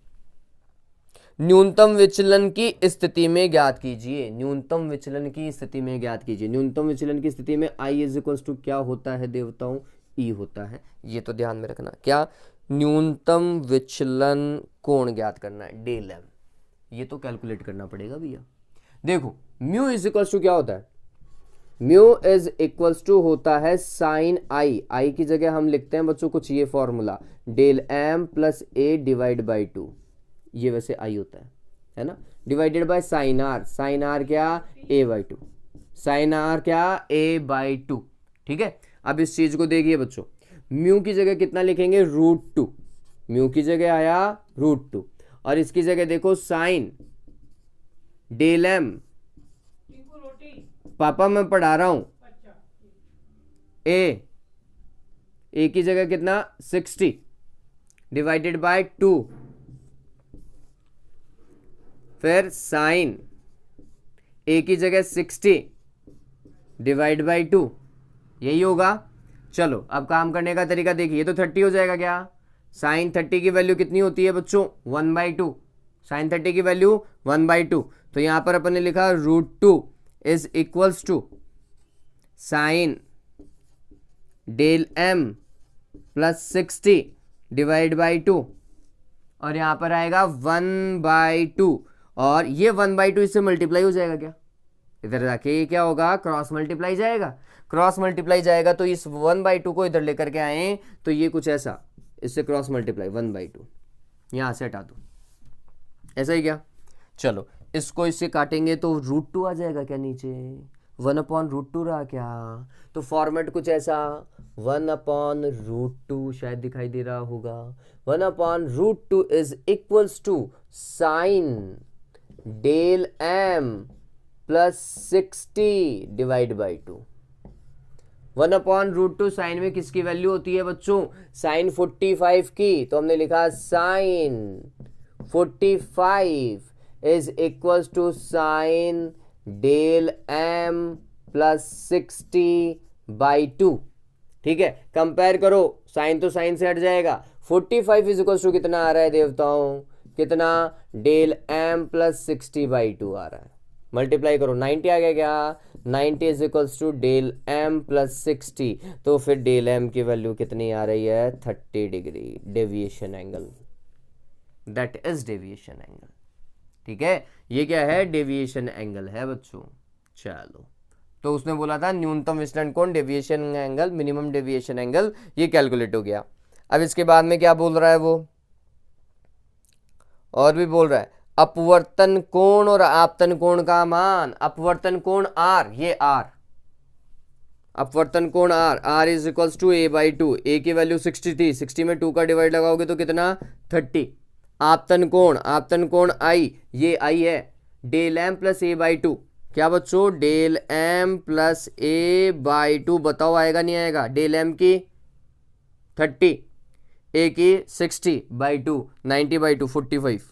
न्यूनतम विचलन की स्थिति में ज्ञात कीजिए। न्यूनतम विचलन की स्थिति में ज्ञात कीजिए। न्यूनतम विचलन की स्थिति में आई इज इक्वल टू क्या होता है देवताओं? ई होता है। ये तो ध्यान में रखना। क्या? न्यूनतम विचलन कोण ज्ञात करना है, डेल एम। ये तो कैलकुलेट करना पड़ेगा भैया। देखो म्यू इज इक्वल टू क्या होता है? म्यू इज इक्वल टू होता है साइन आई। आई की जगह हम लिखते हैं बच्चों कुछ ये formula, del M plus A divide by 2। ये वैसे आई होता है ना? Divided by sine r. Sine r क्या? A by 2। साइन आर क्या? A by 2। ठीक है। अब इस चीज को देखिए बच्चों, म्यू की जगह कितना लिखेंगे? √2। म्यू की जगह आया √2 और इसकी जगह देखो साइन डेल एम। पापा मैं पढ़ा रहा हूं। ए की जगह कितना? 60 डिवाइडेड बाय 2। फिर साइन ए की जगह 60 डिवाइड बाई 2, यही होगा। चलो अब काम करने का तरीका देखिए, तो 30 हो जाएगा क्या? साइन 30 की वैल्यू कितनी होती है बच्चों? 1/2। साइन 30 की वैल्यू 1/2। तो यहां पर अपन ने लिखा √2 is equals to sine del M plus 60 divide by 2 और यहां पर आएगा 1/2 और ये 1/2 इससे मल्टीप्लाई हो जाएगा क्या? इधर जाके ये क्या होगा, क्रॉस मल्टीप्लाई जाएगा, क्रॉस मल्टीप्लाई जाएगा तो इस 1/2 को इधर लेकर के आए तो ये कुछ ऐसा, इससे क्रॉस मल्टीप्लाई 1/2 यहाँ से हटा दो, ऐसा ही क्या। चलो इसको इससे काटेंगे तो √2 आ जाएगा क्या नीचे, 1/√2 रहा क्या, तो फॉर्मेट कुछ ऐसा 1/√2 शायद दिखाई दे रहा होगा, 1/√2 is equals to sine del m plus 60 divide by 2। 1/√2 sine में किसकी वैल्यू होती है बच्चों, साइन 45 की, तो हमने लिखा sine 45 is equals to sine del m plus 60 by 2। ठीक है, कंपेयर करो, साइन तो साइन से हट जाएगा, 45 इज इक्वल्स टू कितना आ रहा है देवताओं, कितना, डेल m प्लस 60 बाई 2 आ रहा है, मल्टीप्लाई करो 90 आ गया क्या, 90 is equals to del m plus 60, तो फिर डेल m की वैल्यू कितनी आ रही है, 30 degree, deviation angle, that is deviation angle. ठीक है, ये क्या है, डेविएशन एंगल है बच्चों। चलो, तो उसने बोला था न्यूनतम विचलन कोण, deviation angle, minimum deviation angle, ये कैलकुलेट हो गया। अब इसके बाद में क्या बोल रहा है वो, और भी बोल रहा है अपवर्तन कोण और आपतन कोण का मान, अपवर्तन कोण r, ये r, अपवर्तन कोण r is equals to a/2, a की वैल्यू 60 थी, 60 में 2 का डिवाइड लगाओगे तो कितना, 30। आपतन कोण I, ये I है, डेल m प्लस a/2, क्या बच्चों, डेल m प्लस a/2, बताओ आएगा नहीं आएगा, डेल m की 30, a की 60/2, 90/2 45।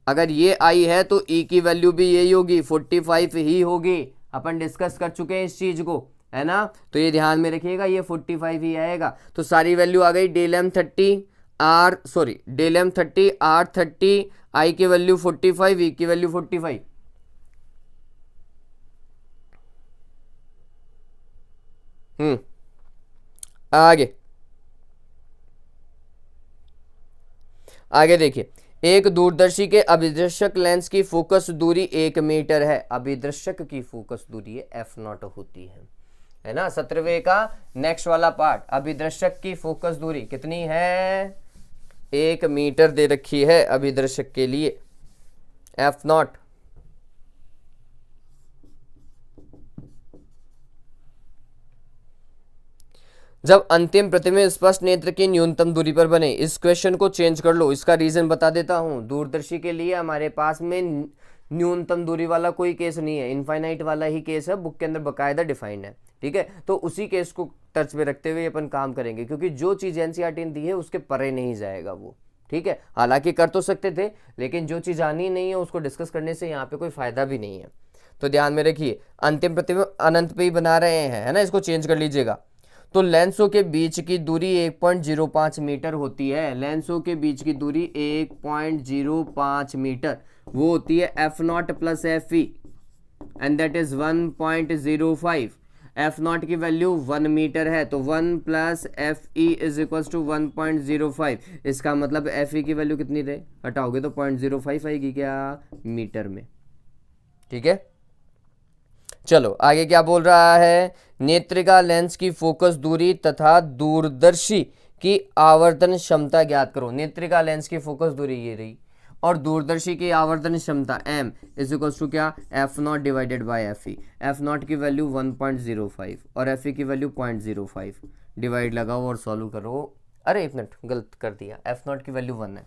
अगर ये I है तो E की वैल्यू भी यही होगी, 45 ही होगी, अपन डिस्कस कर चुके हैं इस चीज को, है ना, तो ये ध्यान में रखिएगा, ये 45 ही आएगा। तो सारी वैल्यू आ गई, del m 30 del m 30 r 30, I की वैल्यू 45, E की वैल्यू 45। आगे देखिए, एक दूरदर्शी के अभिदर्शक लेंस की फोकस दूरी 1 मीटर है, अभिदर्शक की फोकस दूरी f0 होती है ना। 17वें का नेक्स्ट वाला पार्ट, अभिदर्शक की फोकस दूरी कितनी है, 1 मीटर दे रखी है अभिदर्शक के लिए, f0। जब अंतिम प्रतिबिंब स्पष्ट नेत्र की न्यूनतम दूरी पर बने, इस क्वेश्चन को चेंज कर लो, इसका रीजन बता देता हूं। दूरदर्शी के लिए हमारे पास में न्यूनतम दूरी वाला कोई केस नहीं है, इनफाइनाइट वाला ही केस है, बुक के अंदर बकायदा डिफाइंड है। ठीक है, तो उसी केस को टच में रखते हुए अपन काम करेंगे, क्योंकि जो चीज एनसीईआरटी ने दी है उसके परे नहीं जाएगा वो। ठीक है, हालांकि कर तो सकते थे, लेकिन जो चीज आनी नहीं है उसको डिस्कस करने से यहाँ पे कोई फायदा भी नहीं है। तो ध्यान में रखिए, अंतिम प्रतिबिंब अनंत पे ही बना रहे हैं, है ना, इसको चेंज कर लीजिएगा। तो लेंसों के बीच की दूरी 1.05 मीटर होती है, लेंसों के बीच की दूरी 1.05 मीटर, वो होती है f0 plus fe, and that is 1.05। f0 की वैल्यू 1 मीटर है, तो 1 plus fe is equals to 1.05। इसका मतलब fe की वैल्यू कितनी रहे, हटाओगे तो 0.05 आएगी क्या, मीटर में। ठीक है, चलो आगे क्या बोल रहा है, नेत्रिका लेंस की फोकस दूरी तथा दूरदर्शी की आवर्धन क्षमता ज्ञात करो। नेत्रिका लेंस की फोकस दूरी ये रही, और दूरदर्शी की आवर्धन क्षमता m इज इक्वल्स टू क्या, f0 divided by fe। f0 की वैल्यू 1.05 और fe की वैल्यू 0.05, डिवाइड लगाओ और सॉल्व करो। अरे एक मिनट, गलत कर दिया, f0 की वैल्यू 1 है,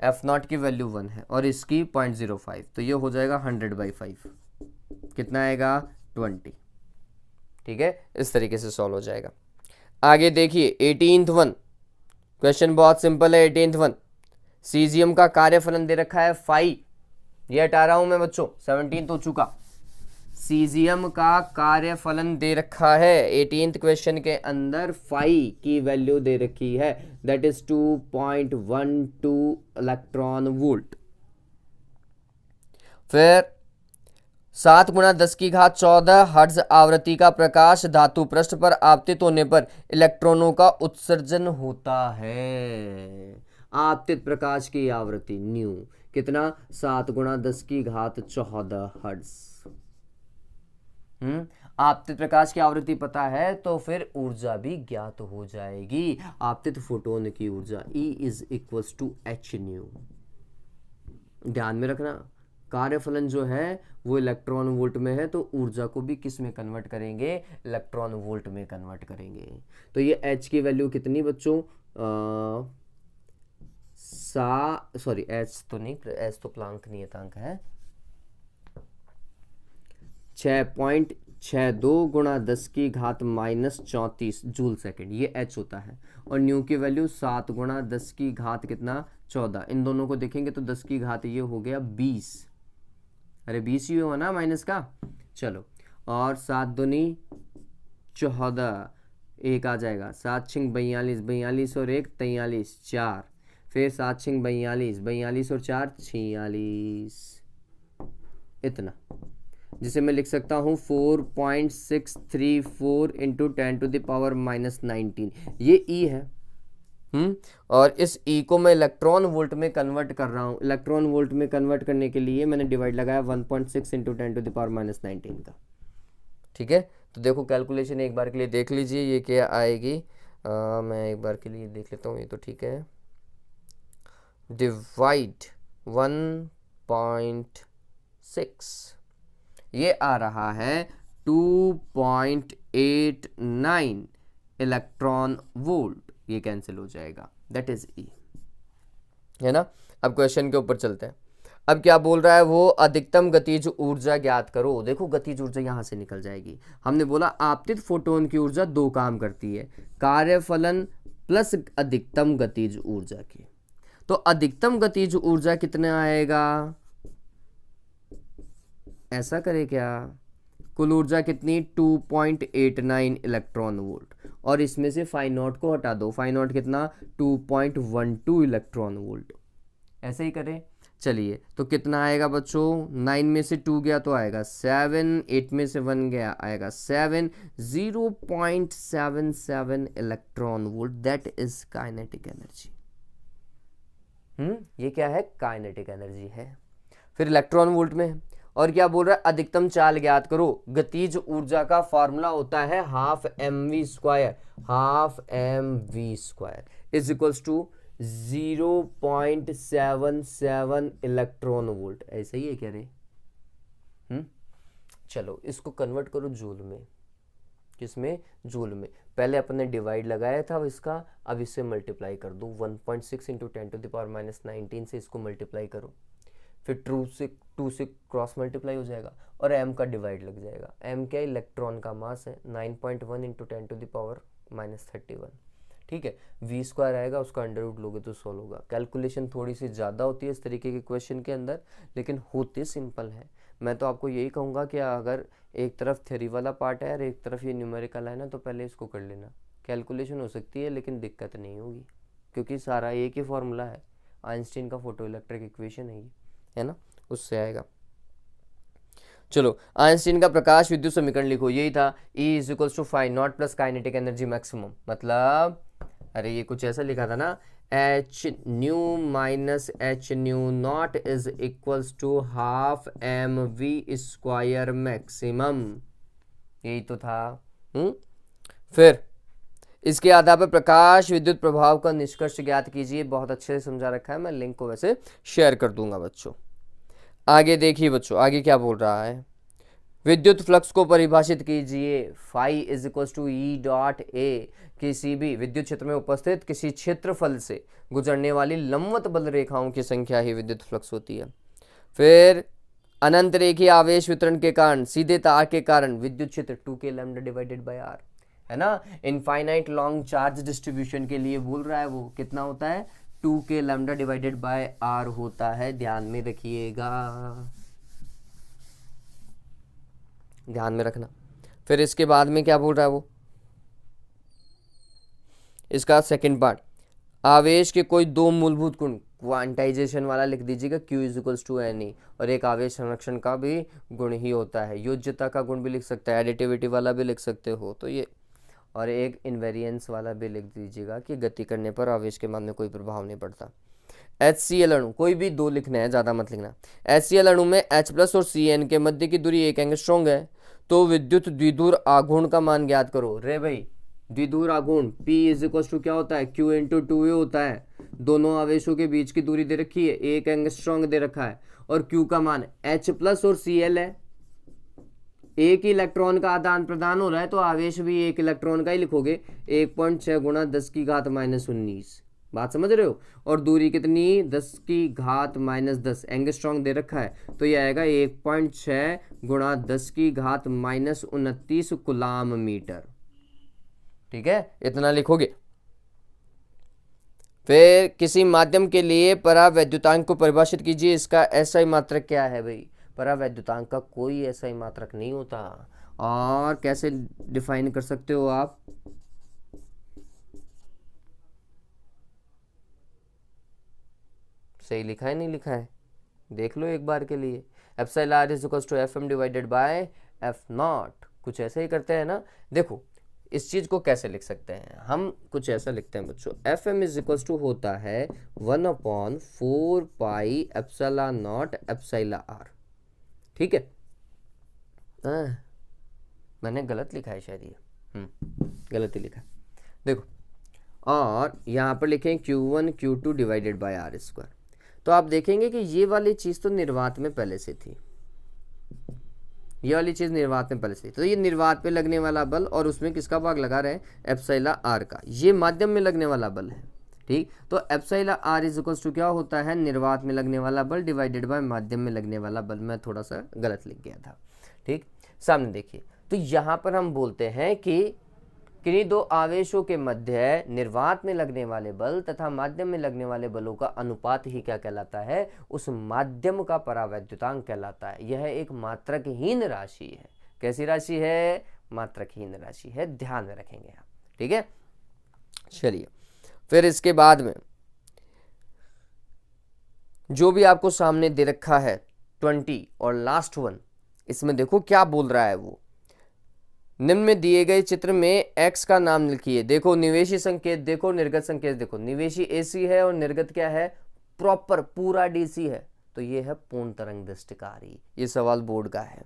f0 की वैल्यू 1 है और इसकी 0.05, तो ये हो जाएगा 100/5, कितना आएगा, 20। ठीक है, इस तरीके से सॉल्व हो जाएगा। आगे देखिए 18th वन, क्वेश्चन बहुत सिंपल है। 18th वन, सीजियम का कार्यफलन दे रखा है फाई, ये हटा रहा हूं मैं बच्चों, 17th हो चुका। सीजियम का कार्यफलन दे रखा है 18th क्वेश्चन के अंदर, फाई की वैल्यू दे रखी है, दैट इज 2.12 इलेक्ट्रॉन वोल्ट। फिर 7 × 10⁻14 हर्ट्ज आवृत्ति का प्रकाश धातु पृष्ठ पर आपतित होने पर इलेक्ट्रॉनों का उत्सर्जन होता है। आपतित प्रकाश की आवृत्ति न्यू, कितना, 7 गुणा 10 की घात 14 हर्ट्ज। आपतित प्रकाश की आवृत्ति पता है तो फिर ऊर्जा भी ज्ञात हो जाएगी। आपतित फोटोन की ऊर्जा E is equals to h nu. ध्यान में रखना, कार्यफलन जो है वो इलेक्ट्रॉन वोल्ट में है, तो ऊर्जा को भी किस में कन्वर्ट करेंगे, इलेक्ट्रॉन वोल्ट में कन्वर्ट करेंगे। तो ये H की वैल्यू कितनी बच्चों, सॉरी H तो नहीं, H तो प्लांक नियतांक है, 6.62 गुणा 10 की घात -34 जूल सेकेंड, ये H होता है। और न्यू की वैल्यू 7 गुणा 10 की घात कितना, 14। इन दोनों को देखेंगे तो 10 की घात ये हो गया 20, अरे 20 ही हुआ ना माइनस का, चलो। और 7 दूनी 14, एक आ जाएगा, 7 छिंग 42, 42 और 1 43, 4, फिर 7 छिंग 42, 42 और 4 46, इतना, जिसे मैं लिख सकता हूँ 4.634 इंटू 10 टू द पावर -19, ये E है। और इस E को मैं इलेक्ट्रॉन वोल्ट में कन्वर्ट कर रहा हूँ। इलेक्ट्रॉन वोल्ट में कन्वर्ट करने के लिए मैंने डिवाइड लगाया 1.6 इंटू 10 टू द पावर -19 का। ठीक है, तो देखो कैलकुलेशन एक बार के लिए देख लीजिए ये क्या आएगी। मैं एक बार के लिए देख लेता हूँ, ये तो ठीक है। डिवाइड 1.6, ये आ रहा है 2.89 इलेक्ट्रॉन वोल्ट, ये कैंसिल हो जाएगा, दैट इज E, है ना। अब क्वेश्चन के ऊपर चलते हैं। अब क्या बोल रहा है वो, अधिकतम गतिज ऊर्जा ज्ञात करो। देखो गतिज ऊर्जा यहां से निकल जाएगी। हमने बोला आपतित फोटोन की ऊर्जा 2 काम करती है, कार्यफलन प्लस अधिकतम गतिज ऊर्जा की। तो अधिकतम गतिज ऊर्जा कितना आएगा, ऐसा करे क्या, कुल ऊर्जा कितनी 2.89 इलेक्ट्रॉन वोल्ट, और इसमें से फाई नॉट को हटा दो, फाई नॉट कितना 2.12 इलेक्ट्रॉन वोल्ट, ऐसे ही करें। चलिए तो कितना आएगा बच्चों, 9 में से 2 गया तो आएगा 7, 8 में से 1 गया आएगा 7, 0.77 electron volt, that is kinetic energy. ये क्या है, काइनेटिक एनर्जी है। फिर इलेक्ट्रॉन वोल्ट में, और क्या बोल रहा है, अधिकतम चाल ज्ञात करो। गतिज ऊर्जा का फॉर्मूला होता है half mv square is equals to 0.77 electron volt, ऐसा ही है कह रहे। चलो इसको कन्वर्ट करो जूल में, किसमें, जूल में। पहले अपन ने डिवाइड लगाया था इसका, अब इससे मल्टीप्लाई कर दो, 1.6 इंटू 10 टू द पावर -19 से इसको मल्टीप्लाई करो, फिर 2 से क्रॉस मल्टीप्लाई हो जाएगा और m का डिवाइड लग जाएगा। m क्या, इलेक्ट्रॉन का मास है, 9.1 इंटू 10 टू द पावर -31, ठीक है। v स्क्वायर आएगा, उसका अंडर रूट लोगे तो 16 होगा। कैलकुलेशन थोड़ी सी ज़्यादा होती है इस तरीके के क्वेश्चन के अंदर, लेकिन होते सिंपल है। मैं तो आपको यही कहूँगा कि अगर एक तरफ थ्योरी वाला पार्ट है और एक तरफ ये न्यूमेरिकल है ना, तो पहले इसको कर लेना। कैलकुलेशन हो सकती है लेकिन दिक्कत नहीं होगी, क्योंकि सारा एक ही फॉर्मूला है, आइंस्टीन का फोटो इलेक्ट्रिक इक्वेशन है ना, उससे आएगा। चलो आइंस्टीन का प्रकाश विद्युत समीकरण लिखो, यही था, E is equals to phi not plus kinetic energy maximum, मतलब अरे ये कुछ ऐसा लिखा था ना, h nu minus h nu not is equals to half mv square maximum, यही तो था। फिर इसके आधार पर प्रकाश विद्युत प्रभाव का निष्कर्ष ज्ञात कीजिए। बहुत अच्छे से समझा रखा है, मैं लिंक को वैसे शेयर कर दूंगा बच्चों। आगे देखिए बच्चों, आगे क्या बोल रहा है, विद्युत फ्लक्स को परिभाषित कीजिए। Phi is equal to E dot A, किसी भी विद्युत क्षेत्र में उपस्थित किसी क्षेत्रफल से गुजरने वाली लंबवत बल रेखाओं की संख्या ही विद्युत फ्लक्स होती है। फिर अनंत रेखीय आवेश वितरण के कारण, सीधे तार के कारण विद्युत क्षेत्र 2k lambda divided by r, है ना। इनफाइनाइट लॉन्ग चार्ज डिस्ट्रीब्यूशन के लिए बोल रहा है, वो कितना होता है, 2k lambda divided by r होता है, ध्यान में रखिएगा, ध्यान में रखना। फिर इसके बाद में क्या बोल रहा है वो, इसका सेकंड पार्ट, आवेश के कोई दो मूलभूत गुण, क्वांटाइजेशन वाला लिख दीजिएगा, Q is equals to NE, और एक आवेश संरक्षण का भी गुण ही होता है, योज्यता का गुण भी लिख सकते हैं, एडिटिविटी वाला भी लिख सकते हो, तो ये, और एक इनवेरिएंस वाला भी लिख दीजिएगा कि गति करने पर आवेश के मान में कोई प्रभाव नहीं पड़ता। HCl अणु, कोई भी दो लिखना है, ज़्यादा मत लिखना। HCl अणु में H+ और Cn के मध्य की दूरी 1 एंगस्ट्रॉम है, तो विद्युत द्विध्रुव आघूर्ण का मान ज्ञात करो। रे भाई, द्विध्रुव आघूर्ण P = क्या होता है, Q × 2A होता है। दोनों आवेशों के बीच की दूरी दे रखी है, 1 एंगस्ट्रॉम दे रखा है, और Q का मान H+ और Cl है, एक इलेक्ट्रॉन का आदान प्रदान हो रहा है, तो आवेश भी एक इलेक्ट्रॉन का ही लिखोगे, 1.6 × 10⁻−19। बात समझ रहे हो। और दूरी कितनी, 10⁻−10 एंगस्ट्रॉम दे रखा है, तो ये आएगा 1.6 × 10⁻−29 कूलाम मीटर। ठीक है, इतना लिखोगे। फिर किसी माध्यम के लिए परावैद्युतांक को परिभाषित कीजिए। इसका SI मात्रक क्या है भाई, परावैद्युतांक का कोई SI मात्रक नहीं होता। और कैसे डिफाइन कर सकते हो आप, सही लिखा है नहीं लिखा है, देख लो एक बार के लिए। εr = FM/F0, कुछ ऐसे ही करते हैं ना। देखो इस चीज को कैसे लिख सकते हैं, हम कुछ ऐसा लिखते हैं बच्चों, FM = होता है 1/4πε0 ठीक है। मैंने गलत लिखा है शायद, ये गलत ही लिखा है। देखो, और यहाँ पर लिखें Q1 Q2 / R²। तो आप देखेंगे कि ये वाली चीज़ तो निर्वात में पहले से थी, ये वाली चीज़ निर्वात में पहले से थी, तो ये निर्वात पे लगने वाला बल, और उसमें किसका भाग लगा रहे हैं, εr का, ये माध्यम में लगने वाला बल है। ठीक, तो εr = क्या होता है, निर्वात में लगने वाला बल डिवाइडेड बाय माध्यम में लगने वाला बल। मैं थोड़ा सा गलत लिख गया था। ठीक, सामने देखिए, तो यहाँ पर हम बोलते हैं कि किन्हीं दो आवेशों के मध्य निर्वात में लगने वाले बल तथा माध्यम में लगने वाले बलों का अनुपात ही क्या कहलाता है, उस माध्यम का परावैद्युतांक कहलाता है। यह एक मात्रकहीन राशि है। कैसी राशि है, मात्रकहीन राशि है, ध्यान में रखेंगे आप। ठीक है, चलिए फिर इसके बाद में जो भी आपको सामने दे रखा है 20 और लास्ट वन, इसमें देखो क्या बोल रहा है वो, निम्न में दिए गए चित्र में x का नाम लिखिए। देखो निवेशी संकेत देखो, निर्गत संकेत देखो। निवेशी AC है और निर्गत क्या है, प्रॉपर पूरा DC है, तो ये है पूर्ण तरंग दृष्टिकारी। ये सवाल बोर्ड का है।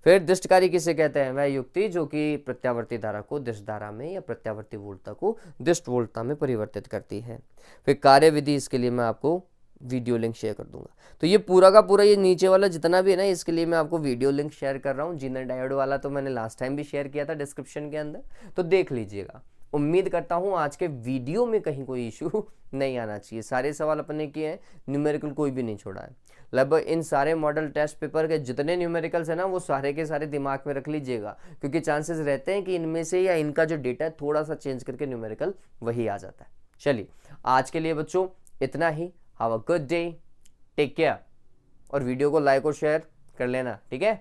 फिर दृष्टिकारी किसे कहते हैं, वह युक्ति जो कि प्रत्यावर्ती धारा को दृष्ट धारा में या प्रत्यावर्ती वोल्टता को दृष्ट वोल्टता में परिवर्तित करती है। फिर कार्यविधि, इसके लिए मैं आपको वीडियो लिंक शेयर कर दूंगा। तो ये पूरा का पूरा ये नीचे वाला जितना भी है ना, इसके लिए मैं आपको वीडियो लिंक शेयर कर रहा हूँ। जीनर डायोड वाला तो मैंने लास्ट टाइम भी शेयर किया था डिस्क्रिप्शन के अंदर, तो देख लीजिएगा। उम्मीद करता हूँ आज के वीडियो में कहीं कोई इशू नहीं आना चाहिए। सारे सवाल अपने किए हैं, न्यूमेरिकल कोई भी नहीं छोड़ा है। लगभग इन सारे मॉडल टेस्ट पेपर के जितने न्यूमेरिकल्स है ना, वो सारे के सारे दिमाग में रख लीजिएगा, क्योंकि चांसेस रहते हैं कि इनमें से या इनका जो डेटा है थोड़ा सा चेंज करके न्यूमेरिकल वही आ जाता है। चलिए आज के लिए बच्चों इतना ही। Have a good day, take care, और वीडियो को लाइक और शेयर कर लेना। ठीक है।